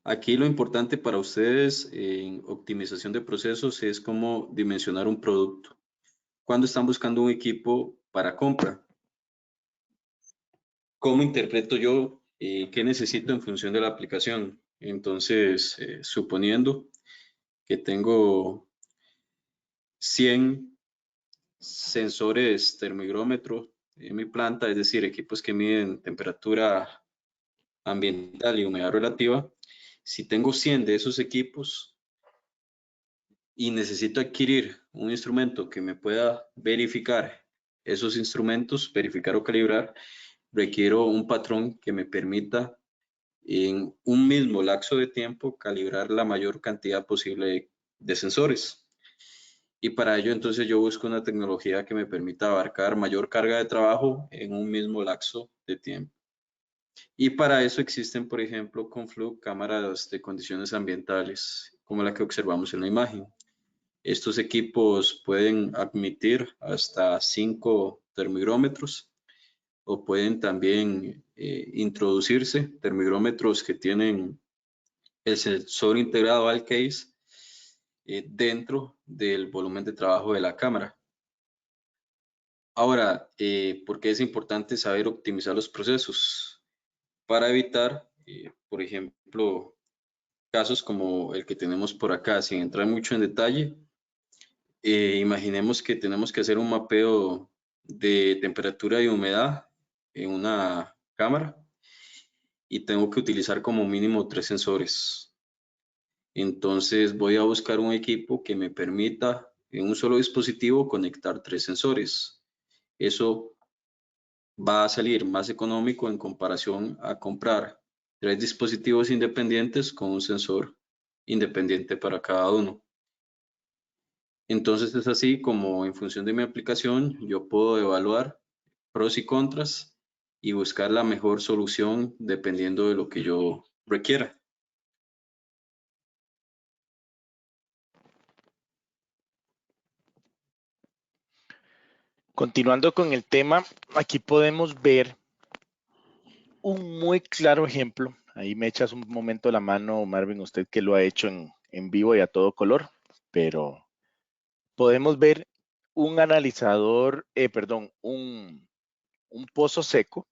Aquí lo importante para ustedes en optimización de procesos es cómo dimensionar un producto. Cuando están buscando un equipo para compra, ¿cómo interpreto yo qué necesito en función de la aplicación? Entonces, suponiendo que tengo 100 sensores termómetro en mi planta, es decir, equipos que miden temperatura ambiental y humedad relativa. Si tengo 100 de esos equipos y necesito adquirir un instrumento que me pueda verificar esos instrumentos, verificar o calibrar, requiero un patrón que me permita en un mismo lapso de tiempo calibrar la mayor cantidad posible de sensores. Y para ello entonces yo busco una tecnología que me permita abarcar mayor carga de trabajo en un mismo lapso de tiempo. Y para eso existen, por ejemplo, con Fluke cámaras de condiciones ambientales, como la que observamos en la imagen. Estos equipos pueden admitir hasta 5 termómetros o pueden también introducirse termómetros que tienen el sensor integrado al case dentro del volumen de trabajo de la cámara. Ahora, ¿por qué es importante saber optimizar los procesos? Para evitar, por ejemplo, casos como el que tenemos por acá, sin entrar mucho en detalle, imaginemos que tenemos que hacer un mapeo de temperatura y humedad en una cámara y tengo que utilizar como mínimo 3 sensores. Entonces voy a buscar un equipo que me permita en un solo dispositivo conectar 3 sensores. Eso va a salir más económico en comparación a comprar 3 dispositivos independientes con un sensor independiente para cada uno. Entonces es así como en función de mi aplicación yo puedo evaluar pros y contras y buscar la mejor solución dependiendo de lo que yo requiera.
Continuando con el tema, aquí podemos ver un muy claro ejemplo. Ahí me echas un momento la mano, Marvin, usted que lo ha hecho en vivo y a todo color, pero podemos ver un analizador, un pozo seco,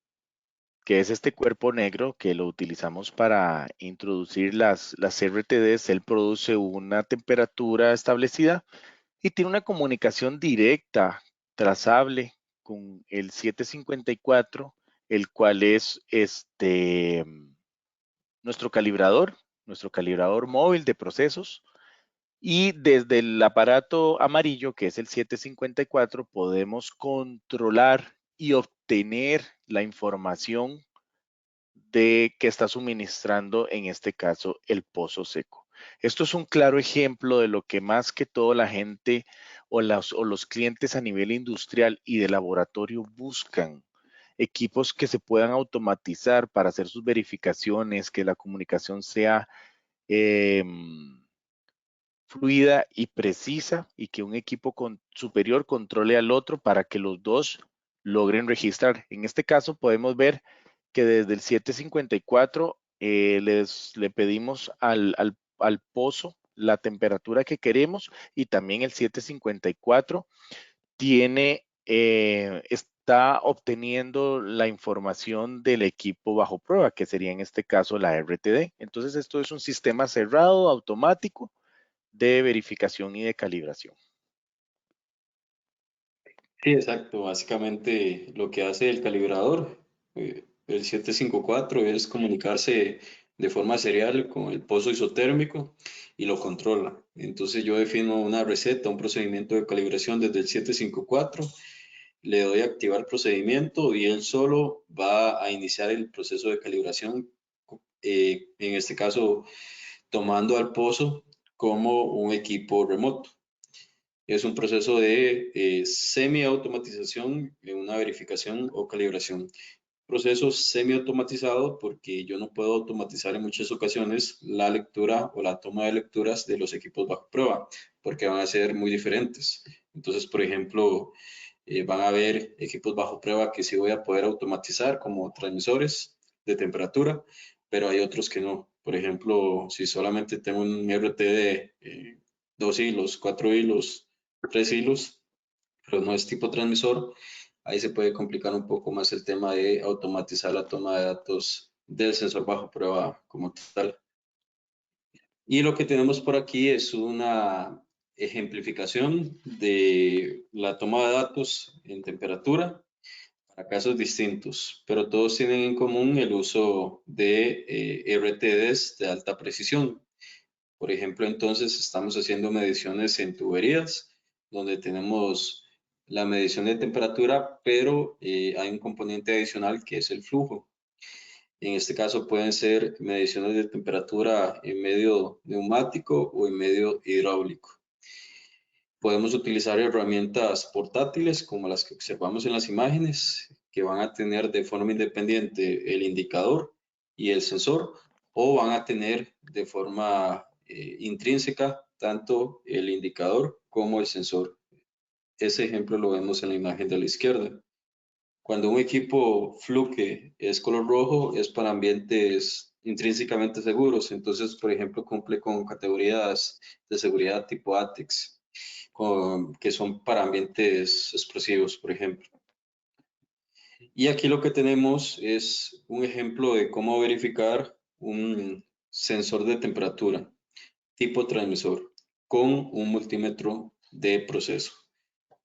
que es este cuerpo negro que lo utilizamos para introducir las RTDs. Él produce una temperatura establecida y tiene una comunicación directa, trazable, con el 754, el cual es nuestro calibrador móvil de procesos. Y desde el aparato amarillo, que es el 754, podemos controlar y obtener la información de que está suministrando, en este caso, el pozo seco. Esto es un claro ejemplo de lo que más que todo la gente o los clientes a nivel industrial y de laboratorio buscan. Equipos que se puedan automatizar para hacer sus verificaciones, que la comunicación sea fluida y precisa y que un equipo superior controle al otro para que los dos logren registrar. En este caso podemos ver que desde el 754 le pedimos al pozo la temperatura que queremos, y también el 754 está obteniendo la información del equipo bajo prueba, que sería en este caso la RTD. Entonces esto es un sistema cerrado, automático, de verificación y de calibración.
Sí, exacto. Básicamente lo que hace el calibrador, el 754, es comunicarse de forma serial con el pozo isotérmico y lo controla. Entonces yo defino una receta, un procedimiento de calibración desde el 754, le doy a activar procedimiento y él solo va a iniciar el proceso de calibración, en este caso tomando al pozo como un equipo remoto. Es un proceso de semi-automatización de una verificación o calibración. Proceso semi-automatizado porque yo no puedo automatizar en muchas ocasiones la lectura o la toma de lecturas de los equipos bajo prueba, porque van a ser muy diferentes. Entonces, por ejemplo, van a haber equipos bajo prueba que sí voy a poder automatizar como transmisores de temperatura, pero hay otros que no. Por ejemplo, si solamente tengo un RT de 2 hilos, 4 hilos, 3 hilos, pero no es tipo transmisor, ahí se puede complicar un poco más el tema de automatizar la toma de datos del sensor bajo prueba como tal. Y lo que tenemos por aquí es una ejemplificación de la toma de datos en temperatura para casos distintos, pero todos tienen en común el uso de RTDs de alta precisión. Por ejemplo, entonces estamos haciendo mediciones en tuberías, donde tenemos la medición de temperatura, pero hay un componente adicional que es el flujo. En este caso pueden ser mediciones de temperatura en medio neumático o en medio hidráulico. Podemos utilizar herramientas portátiles como las que observamos en las imágenes, que van a tener de forma independiente el indicador y el sensor, o van a tener de forma intrínseca tanto el indicador como el sensor. Ese ejemplo lo vemos en la imagen de la izquierda. Cuando un equipo Fluke es color rojo, es para ambientes intrínsecamente seguros. Entonces, por ejemplo, cumple con categorías de seguridad tipo ATEX, que son para ambientes explosivos, por ejemplo. Y aquí lo que tenemos es un ejemplo de cómo verificar un sensor de temperatura tipo transmisor con un multímetro de proceso.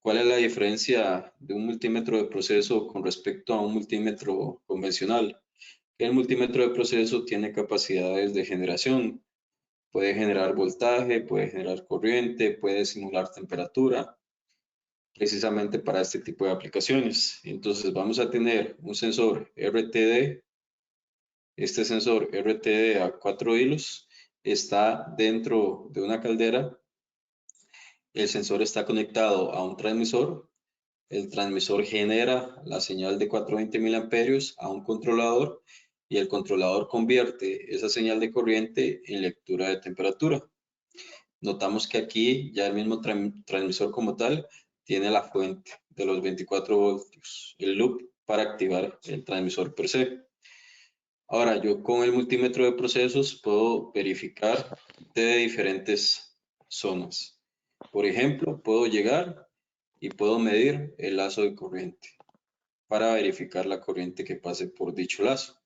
¿Cuál es la diferencia de un multímetro de proceso con respecto a un multímetro convencional? El multímetro de proceso tiene capacidades de generación. Puede generar voltaje, puede generar corriente, puede simular temperatura, precisamente para este tipo de aplicaciones. Entonces vamos a tener un sensor RTD. Este sensor RTD a 4 hilos está dentro de una caldera. El sensor está conectado a un transmisor. El transmisor genera la señal de 420 miliamperios a un controlador y el controlador convierte esa señal de corriente en lectura de temperatura. Notamos que aquí ya el mismo transmisor como tal tiene la fuente de los 24 voltios, el loop para activar el transmisor per se. Ahora yo con el multímetro de procesos puedo verificar de diferentes zonas. Por ejemplo, puedo llegar y puedo medir el lazo de corriente para verificar la corriente que pase por dicho lazo.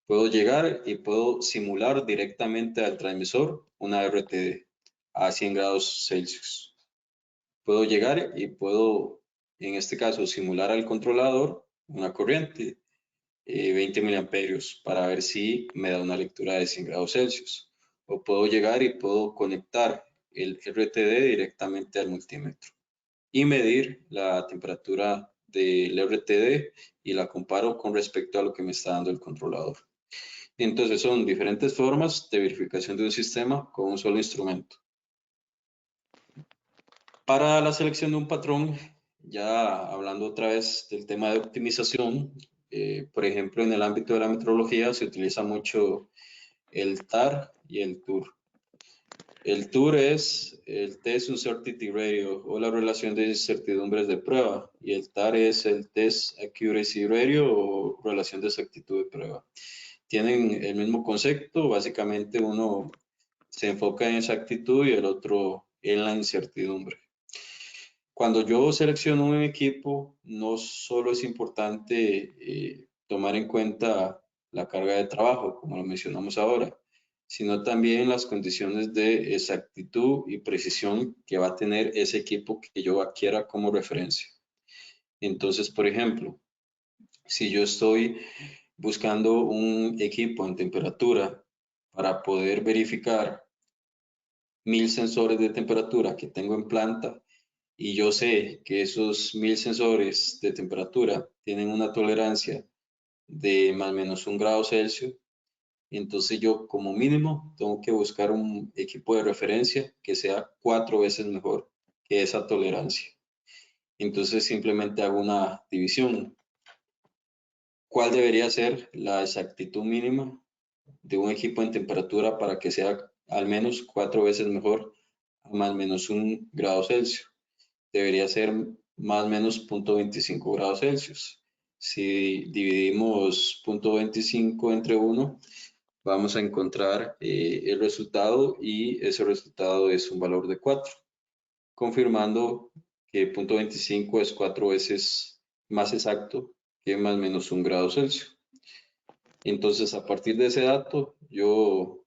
Puedo llegar y puedo simular directamente al transmisor una RTD a 100 grados Celsius. Puedo llegar y puedo, en este caso, simular al controlador una corriente 20 miliamperios para ver si me da una lectura de 100 grados Celsius. O puedo llegar y puedo conectar el RTD directamente al multímetro y medir la temperatura del RTD y la comparo con respecto a lo que me está dando el controlador. Entonces son diferentes formas de verificación de un sistema con un solo instrumento. Para la selección de un patrón, ya hablando otra vez del tema de optimización, por ejemplo, en el ámbito de la metrología se utiliza mucho el TAR y el TUR. El TUR es el Test Uncertainty Ratio o la relación de incertidumbres de prueba y el TAR es el Test Accuracy Ratio o relación de exactitud de prueba. Tienen el mismo concepto, básicamente uno se enfoca en exactitud y el otro en la incertidumbre. Cuando yo selecciono un equipo, no solo es importante tomar en cuenta la carga de trabajo, como lo mencionamos ahora, sino también las condiciones de exactitud y precisión que va a tener ese equipo que yo adquiera como referencia. Entonces, por ejemplo, si yo estoy buscando un equipo en temperatura para poder verificar 1000 sensores de temperatura que tengo en planta, y yo sé que esos 1000 sensores de temperatura tienen una tolerancia de más o menos 1 grado Celsius, entonces yo como mínimo tengo que buscar un equipo de referencia que sea 4 veces mejor que esa tolerancia. Entonces simplemente hago una división. ¿Cuál debería ser la exactitud mínima de un equipo en temperatura para que sea al menos 4 veces mejor a más o menos 1 grado Celsius? Debería ser más o menos 0.25 grados Celsius. Si dividimos 0.25 entre 1, vamos a encontrar el resultado y ese resultado es un valor de 4, confirmando que 0.25 es 4 veces más exacto que más o menos 1 grado Celsius. Entonces, a partir de ese dato, yo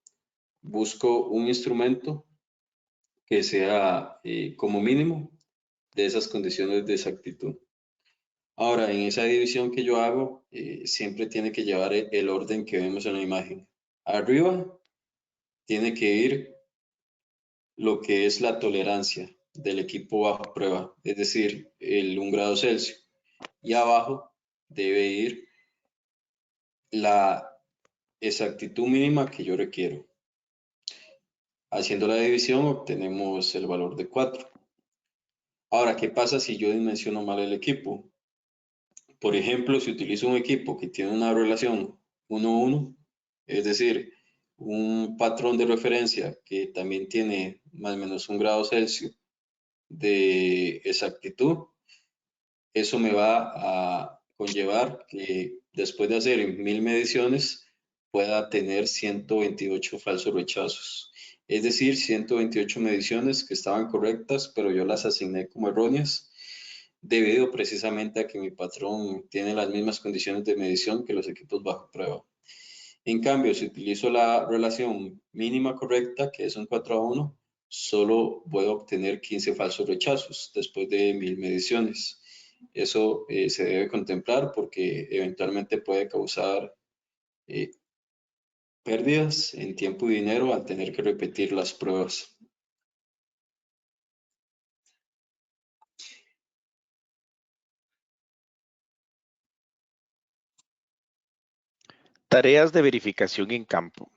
busco un instrumento que sea como mínimo de esas condiciones de exactitud. Ahora, en esa división que yo hago, siempre tiene que llevar el orden que vemos en la imagen. Arriba tiene que ir lo que es la tolerancia del equipo bajo prueba, es decir, el 1 grado Celsius. Y abajo debe ir la exactitud mínima que yo requiero. Haciendo la división obtenemos el valor de 4. Ahora, ¿qué pasa si yo dimensiono mal el equipo? Por ejemplo, si utilizo un equipo que tiene una relación 1-1, es decir, un patrón de referencia que también tiene más o menos 1 grado Celsius de exactitud, eso me va a conllevar que después de hacer 1000 mediciones pueda tener 128 falsos rechazos. Es decir, 128 mediciones que estaban correctas, pero yo las asigné como erróneas debido precisamente a que mi patrón tiene las mismas condiciones de medición que los equipos bajo prueba. En cambio, si utilizo la relación mínima correcta, que es un 4-1, solo voy a obtener 15 falsos rechazos después de 1000 mediciones. Eso se debe contemplar porque eventualmente puede causar eh, pérdidas en tiempo y dinero al tener que repetir las pruebas.
Tareas de verificación en campo.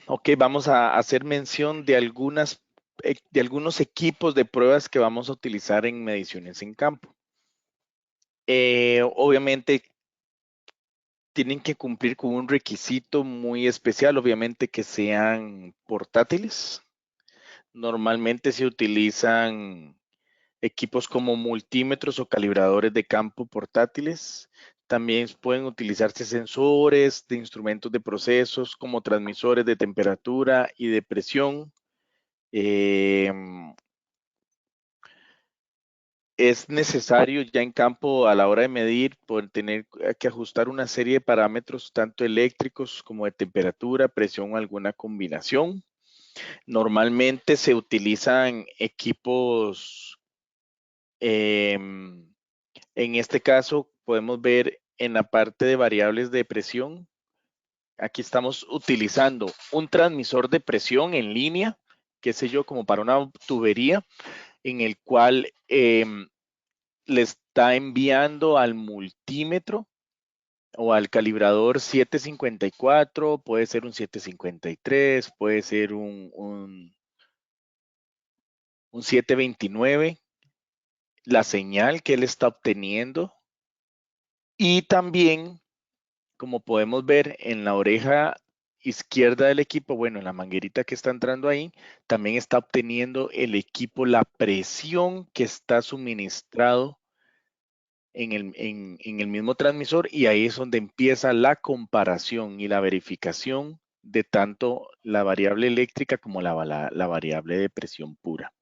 Ok, vamos a hacer mención de algunos equipos de pruebas que vamos a utilizar en mediciones en campo. Obviamente tienen que cumplir con un requisito muy especial, obviamente que sean portátiles. Normalmente se utilizan equipos como multímetros o calibradores de campo portátiles. También pueden utilizarse sensores de instrumentos de procesos como transmisores de temperatura y de presión. Es necesario ya en campo a la hora de medir poder tener que ajustar una serie de parámetros tanto eléctricos como de temperatura, presión o alguna combinación. Normalmente se utilizan equipos, en este caso podemos ver en la parte de variables de presión. Aquí estamos utilizando un transmisor de presión en línea, qué sé yo, como para una tubería, en el cual le está enviando al multímetro o al calibrador 754, puede ser un 753, puede ser un 729, la señal que él está obteniendo. Y también, como podemos ver en la oreja izquierda del equipo, bueno, en la manguerita que está entrando ahí, también está obteniendo el equipo la presión que está suministrado en el mismo transmisor, y ahí es donde empieza la comparación y la verificación de tanto la variable eléctrica como la variable de presión pura.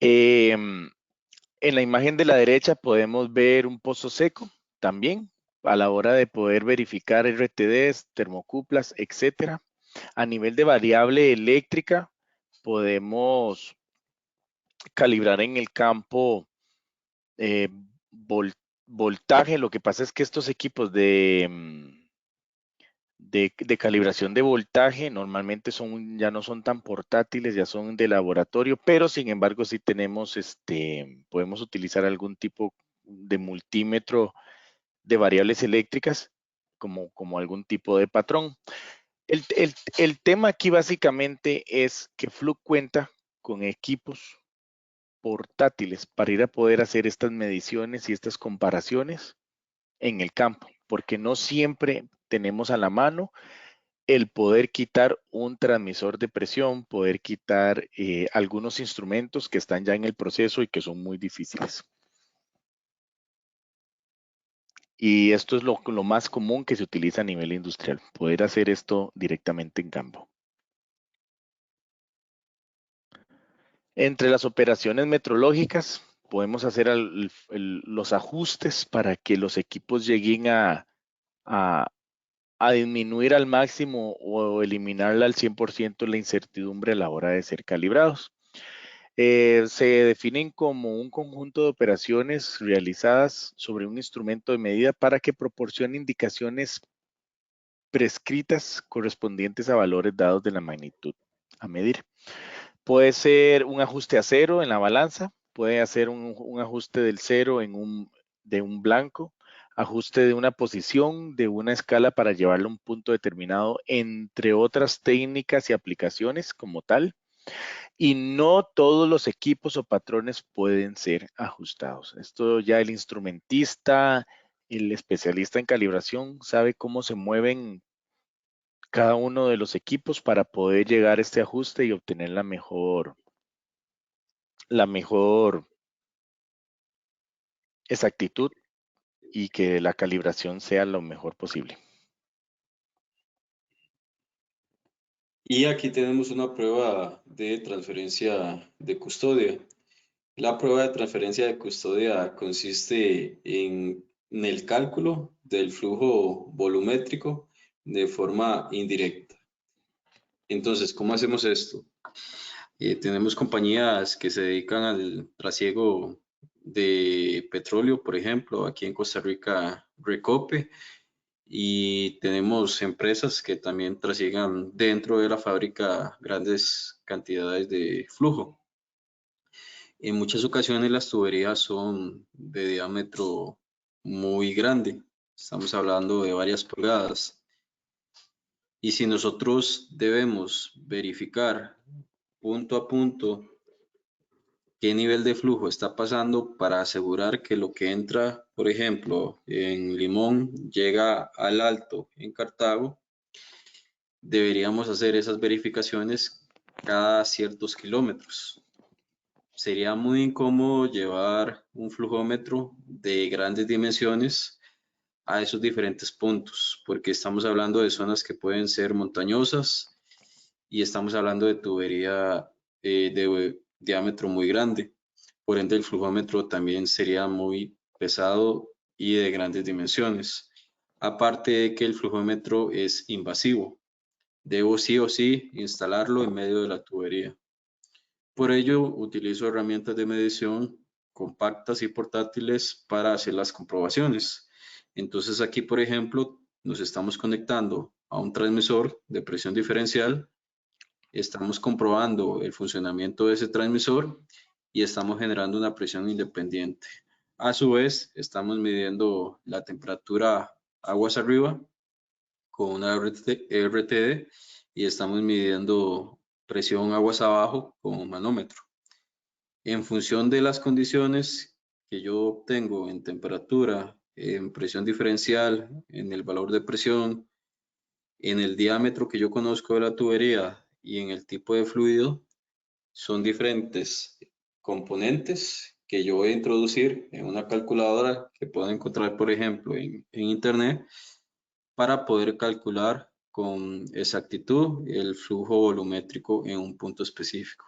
En la imagen de la derecha podemos ver un pozo seco también a la hora de poder verificar RTDs, termocuplas, etcétera. A nivel de variable eléctrica podemos calibrar en el campo eh, voltaje. Lo que pasa es que estos equipos de calibración de voltaje normalmente ya no son tan portátiles, ya son de laboratorio, pero sin embargo sí tenemos, podemos utilizar algún tipo de multímetro de variables eléctricas como algún tipo de patrón. El tema aquí básicamente es que Fluke cuenta con equipos portátiles para ir a poder hacer estas mediciones y estas comparaciones en el campo, porque no siempre tenemos a la mano el poder quitar un transmisor de presión, poder quitar algunos instrumentos que están ya en el proceso y que son muy difíciles. Y esto es lo más común que se utiliza a nivel industrial, poder hacer esto directamente en campo. Entre las operaciones metrológicas, podemos hacer los ajustes para que los equipos lleguen a a disminuir al máximo o eliminarla al 100% la incertidumbre a la hora de ser calibrados. Se definen como un conjunto de operaciones realizadas sobre un instrumento de medida para que proporcione indicaciones prescritas correspondientes a valores dados de la magnitud a medir. Puede ser un ajuste a cero en la balanza, puede hacer un ajuste del cero de un blanco, ajuste de una posición, de una escala para llevarlo a un punto determinado, entre otras técnicas y aplicaciones como tal. Y no todos los equipos o patrones pueden ser ajustados. Esto ya el instrumentista, el especialista en calibración sabe cómo se mueven cada uno de los equipos para poder llegar a este ajuste y obtener la mejor exactitud y que la calibración sea lo mejor posible.
Y aquí tenemos una prueba de transferencia de custodia. La prueba de transferencia de custodia consiste en el cálculo del flujo volumétrico de forma indirecta. Entonces, ¿cómo hacemos esto? Tenemos compañías que se dedican al trasiego de petróleo, por ejemplo, aquí en Costa Rica, Recope, y tenemos empresas que también trasiegan dentro de la fábrica grandes cantidades de flujo. En muchas ocasiones las tuberías son de diámetro muy grande, estamos hablando de varias pulgadas. Y si nosotros debemos verificar punto a punto qué nivel de flujo está pasando para asegurar que lo que entra, por ejemplo, en Limón llega al Alto en Cartago, deberíamos hacer esas verificaciones cada ciertos kilómetros. Sería muy incómodo llevar un flujómetro de grandes dimensiones a esos diferentes puntos, porque estamos hablando de zonas que pueden ser montañosas y estamos hablando de tubería de diámetro muy grande. Por ende, el flujómetro también sería muy pesado y de grandes dimensiones. Aparte de que el flujómetro es invasivo. Debo sí o sí instalarlo en medio de la tubería. Por ello, utilizo herramientas de medición compactas y portátiles para hacer las comprobaciones. Entonces aquí, por ejemplo, nos estamos conectando a un transmisor de presión diferencial, estamos comprobando el funcionamiento de ese transmisor y estamos generando una presión independiente. A su vez, estamos midiendo la temperatura aguas arriba con una RTD y estamos midiendo presión aguas abajo con un manómetro. En función de las condiciones que yo obtengo en temperatura, en presión diferencial, en el valor de presión, en el diámetro que yo conozco de la tubería y en el tipo de fluido, son diferentes componentes que yo voy a introducir en una calculadora que puedo encontrar, por ejemplo, en internet para poder calcular con exactitud el flujo volumétrico en un punto específico.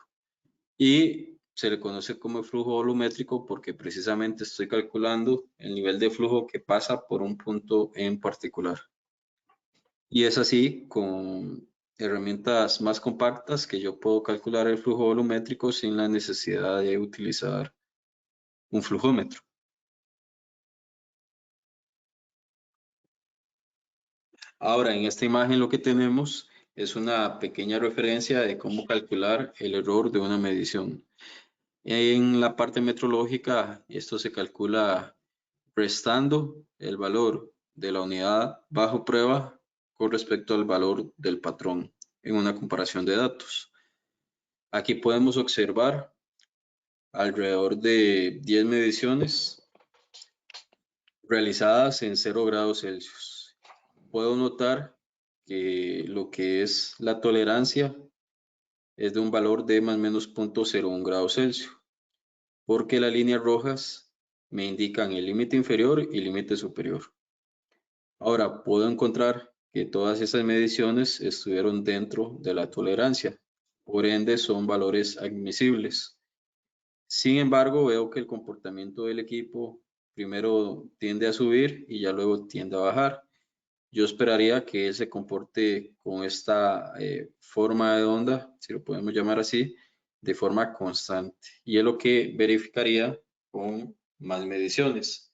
Y se le conoce como flujo volumétrico porque precisamente estoy calculando el nivel de flujo que pasa por un punto en particular. Y es así con herramientas más compactas que yo puedo calcular el flujo volumétrico sin la necesidad de utilizar un flujómetro. Ahora, en esta imagen lo que tenemos es una pequeña referencia de cómo calcular el error de una medición. En la parte metrológica, esto se calcula restando el valor de la unidad bajo prueba con respecto al valor del patrón en una comparación de datos. Aquí podemos observar alrededor de 10 mediciones realizadas en 0 grados Celsius. Puedo notar que lo que es la tolerancia es de un valor de más o menos 0.01 grados Celsius, porque las líneas rojas me indican el límite inferior y límite superior. Ahora puedo encontrar que todas esas mediciones estuvieron dentro de la tolerancia, por ende son valores admisibles. Sin embargo, veo que el comportamiento del equipo primero tiende a subir y ya luego tiende a bajar. yo esperaría que él se comporte con esta forma de onda, si lo podemos llamar así, de forma constante. Y es lo que verificaría con más mediciones.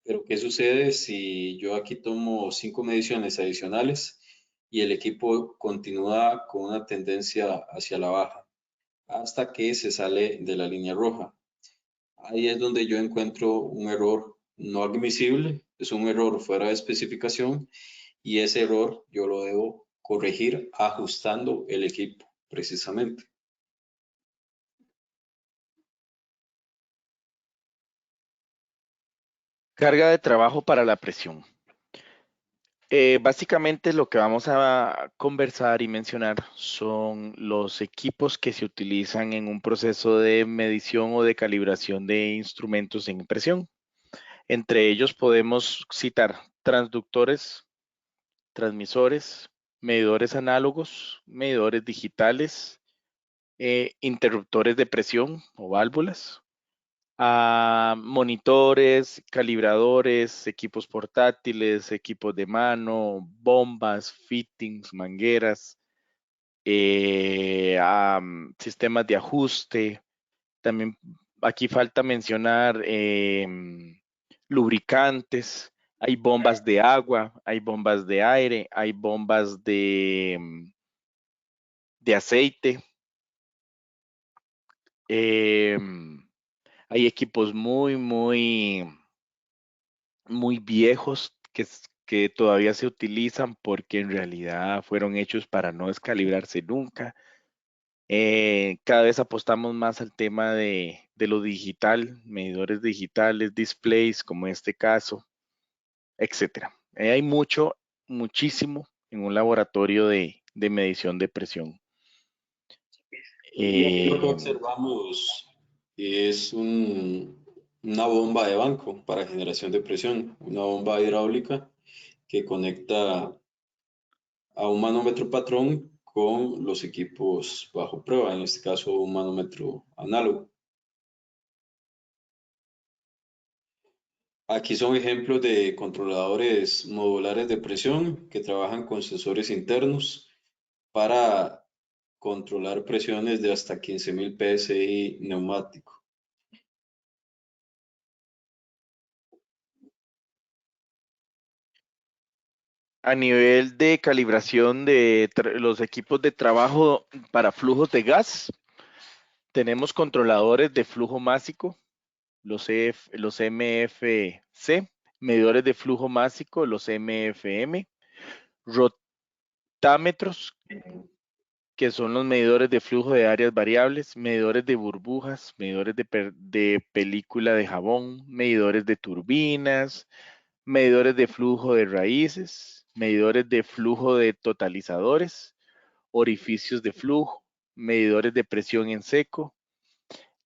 Pero ¿qué sucede si yo aquí tomo 5 mediciones adicionales y el equipo continúa con una tendencia hacia la baja hasta que se sale de la línea roja? Ahí es donde yo encuentro un error no admisible, es un error fuera de especificación y ese error yo lo debo corregir ajustando el equipo precisamente.
Carga de trabajo para la presión. Básicamente lo que vamos a conversar y mencionar son los equipos que se utilizan en un proceso de medición o de calibración de instrumentos en presión. Entre ellos podemos citar transductores, transmisores, medidores análogos, medidores digitales, interruptores de presión o válvulas, monitores, calibradores, equipos portátiles, equipos de mano, bombas, fittings, mangueras, sistemas de ajuste. También aquí falta mencionar lubricantes. Hay bombas de agua, hay bombas de aire, hay bombas de aceite. Hay equipos muy viejos que todavía se utilizan porque en realidad fueron hechos para no descalibrarse nunca. Cada vez apostamos más al tema de lo digital, medidores digitales, displays, como en este caso, etcétera. Hay muchísimo en un laboratorio de medición de presión.
Y aquí lo que
Eh,
observamos es una bomba de banco para generación de presión, una bomba hidráulica que conecta a un manómetro patrón con los equipos bajo prueba, en este caso un manómetro análogo. Aquí son ejemplos de controladores modulares de presión que trabajan con sensores internos para controlar presiones de hasta 15.000 psi neumático.
a nivel de calibración de los equipos de trabajo para flujos de gas, tenemos controladores de flujo másico, los MFC, medidores de flujo másico, los MFM, rotámetros, que son los medidores de flujo de áreas variables, medidores de burbujas, medidores de película de jabón, medidores de turbinas, medidores de flujo de raíces, medidores de flujo de totalizadores, orificios de flujo, medidores de presión en seco.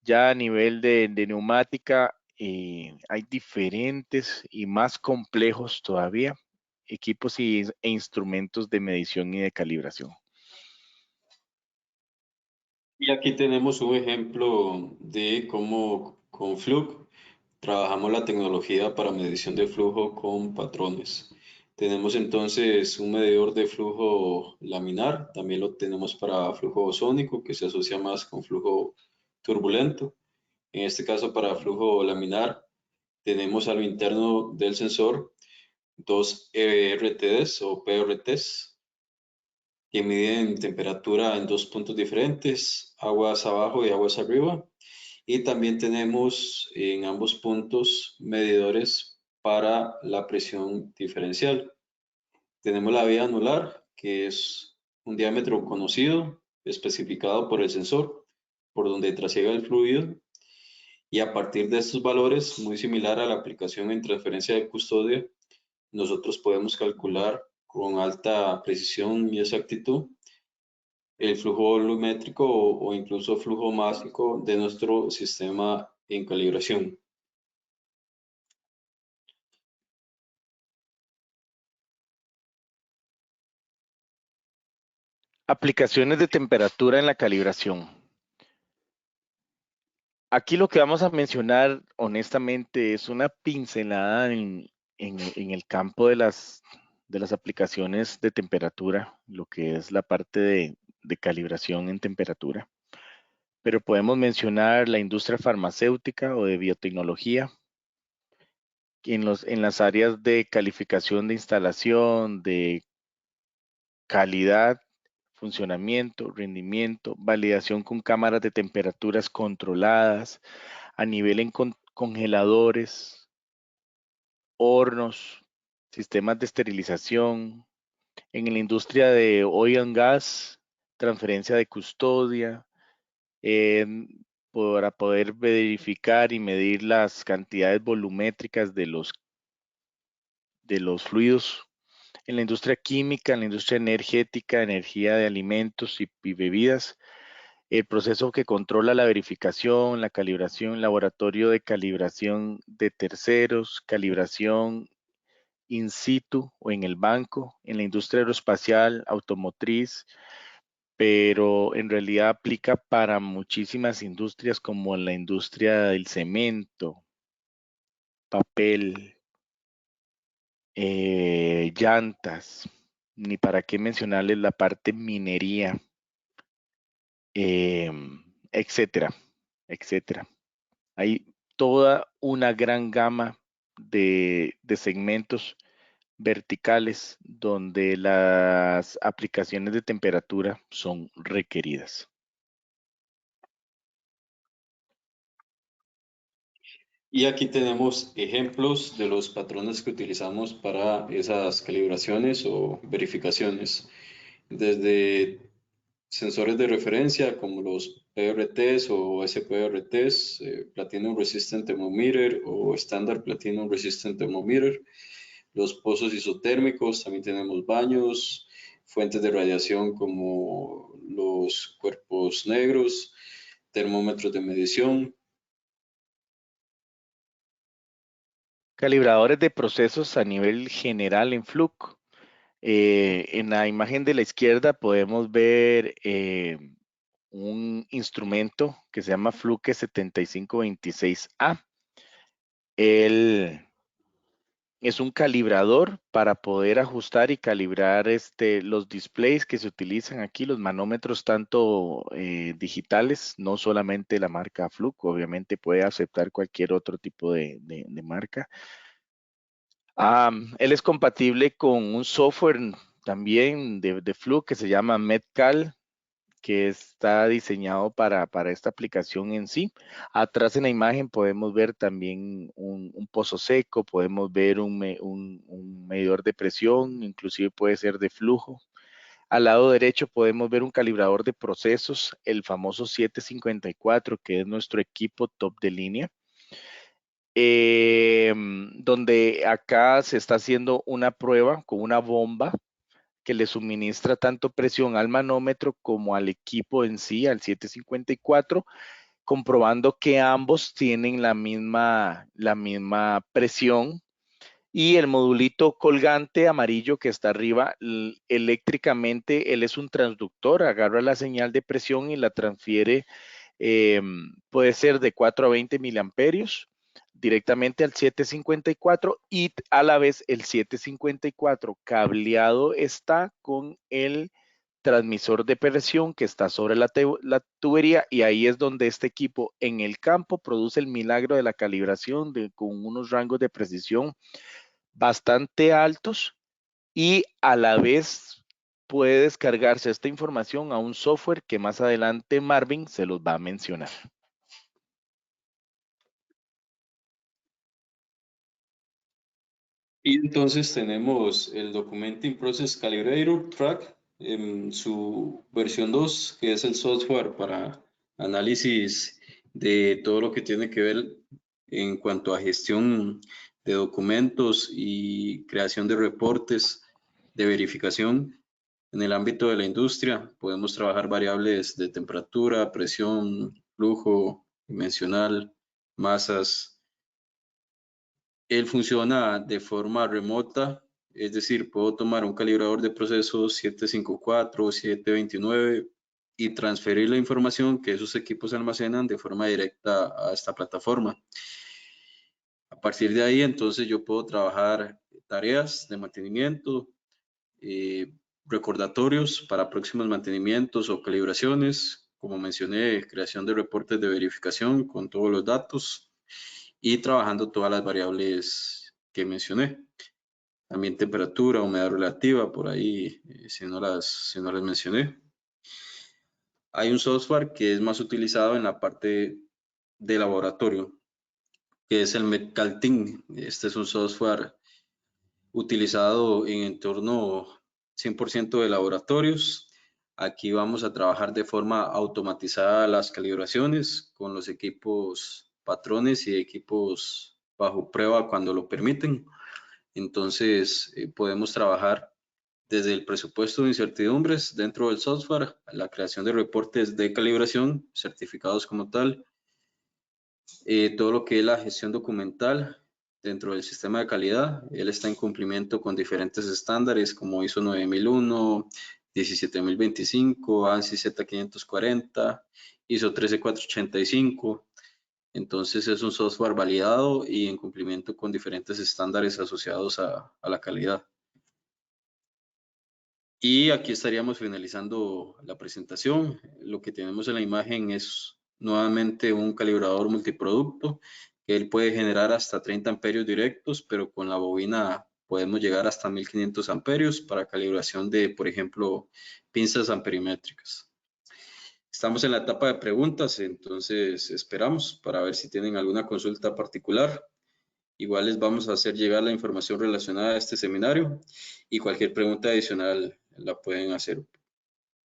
Ya a nivel de neumática, hay diferentes y más complejos todavía equipos e instrumentos de medición y de calibración.
Y aquí tenemos un ejemplo de cómo con Fluke trabajamos la tecnología para medición de flujo con patrones. Tenemos entonces un medidor de flujo laminar, también lo tenemos para flujo osónico, que se asocia más con flujo turbulento. En este caso, para flujo laminar, tenemos a lo interno del sensor dos RTDs o PRTs que miden temperatura en dos puntos diferentes, aguas abajo y aguas arriba. Y también tenemos en ambos puntos medidores para la presión diferencial. Tenemos la vía anular, que es un diámetro conocido, especificado por el sensor, por donde trasiega el fluido. Y a partir de estos valores, muy similar a la aplicación en transferencia de custodia, nosotros podemos calcular con alta precisión y exactitud el flujo volumétrico o incluso flujo másico de nuestro sistema en calibración.
Aplicaciones de temperatura en la calibración. Aquí lo que vamos a mencionar honestamente es una pincelada en el campo las aplicaciones de temperatura, lo que es la parte de calibración en temperatura. Pero podemos mencionar la industria farmacéutica o de biotecnología, en las áreas de calificación de instalación, de calidad, funcionamiento, rendimiento, validación con cámaras de temperaturas controladas, a nivel en congeladores, hornos, sistemas de esterilización, en la industria de oil and gas, transferencia de custodia, para poder verificar y medir las cantidades volumétricas de los fluidos, en la industria química, en la industria energética, energía de alimentos y bebidas, el proceso que controla la verificación, la calibración, laboratorio de calibración de terceros, calibración in situ o en el banco, en la industria aeroespacial, automotriz, pero en realidad aplica para muchísimas industrias como la industria del cemento, papel, llantas, ni para qué mencionarles la parte minería, etcétera, etcétera. Hay toda una gran gama de segmentos verticales donde las aplicaciones de temperatura son requeridas.
Y aquí tenemos ejemplos de los patrones que utilizamos para esas calibraciones o verificaciones. Desde sensores de referencia como los PRTs o SPRTs, Platinum Resistant Thermometer o Standard Platinum Resistant Thermometer, los pozos isotérmicos, también tenemos baños, fuentes de radiación como los cuerpos negros, termómetros de medición.
Calibradores de procesos a nivel general en Fluke. En la imagen de la izquierda podemos ver un instrumento que se llama Fluke 7526A. Él es un calibrador para poder ajustar y calibrar los displays que se utilizan aquí, los manómetros tanto digitales, no solamente la marca Fluke, obviamente puede aceptar cualquier otro tipo de marca. Él es compatible con un software también de Fluke que se llama Metcal, que está diseñado para esta aplicación en sí. Atrás en la imagen podemos ver también un pozo seco, podemos ver un medidor de presión, inclusive puede ser de flujo. Al lado derecho podemos ver un calibrador de procesos, el famoso 754, que es nuestro equipo top de línea. Donde acá se está haciendo una prueba con una bomba que le suministra tanto presión al manómetro como al equipo en sí, al 754, comprobando que ambos tienen la misma presión. Y el modulito colgante amarillo que está arriba, eléctricamente, él es un transductor, agarra la señal de presión y la transfiere, puede ser de 4 a 20 miliamperios, directamente al 754 y a la vez el 754 cableado está con el transmisor de presión que está sobre la tubería y ahí es donde este equipo en el campo produce el milagro de la calibración con unos rangos de precisión bastante altos y a la vez puede descargarse esta información a un software que más adelante Marvin se los va a mencionar.
Y entonces tenemos el Documenting Process Calibrator Track en su versión 2, que es el software para análisis de todo lo que tiene que ver en cuanto a gestión de documentos y creación de reportes de verificación. En el ámbito de la industria podemos trabajar variables de temperatura, presión, flujo dimensional, masas. Él funciona de forma remota, es decir, puedo tomar un calibrador de procesos 754 o 729 y transferir la información que esos equipos almacenan de forma directa a esta plataforma. A partir de ahí, entonces yo puedo trabajar tareas de mantenimiento, recordatorios para próximos mantenimientos o calibraciones, como mencioné, creación de reportes de verificación con todos los datos y trabajando todas las variables que mencioné. También temperatura, humedad relativa, por ahí, si no las mencioné. Hay un software que es más utilizado en la parte de laboratorio, que es el MedCalTing. Este es un software utilizado en entorno 100% de laboratorios. Aquí vamos a trabajar de forma automatizada las calibraciones con los equipos patrones y equipos bajo prueba cuando lo permiten. Entonces, podemos trabajar desde el presupuesto de incertidumbres dentro del software, la creación de reportes de calibración certificados como tal, todo lo que es la gestión documental dentro del sistema de calidad. Él está en cumplimiento con diferentes estándares como ISO 9001, 17025, ANSI Z540, ISO 13485. Entonces es un software validado y en cumplimiento con diferentes estándares asociados a la calidad. Y aquí estaríamos finalizando la presentación. Lo que tenemos en la imagen es nuevamente un calibrador multiproducto que él puede generar hasta 30 amperios directos, pero con la bobina podemos llegar hasta 1500 amperios para calibración de, por ejemplo, pinzas amperimétricas. Estamos en la etapa de preguntas, entonces esperamos para ver si tienen alguna consulta particular. Igual les vamos a hacer llegar la información relacionada a este seminario y cualquier pregunta adicional la pueden hacer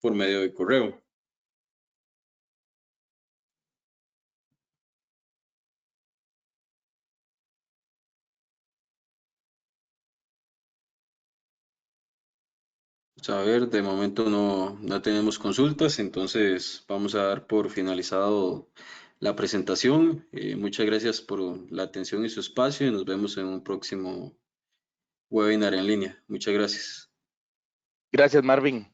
por medio de correo. A ver, de momento no tenemos consultas, entonces vamos a dar por finalizado la presentación. Muchas gracias por la atención y su espacio y nos vemos en un próximo webinar en línea. Muchas gracias.
Gracias, Marvin.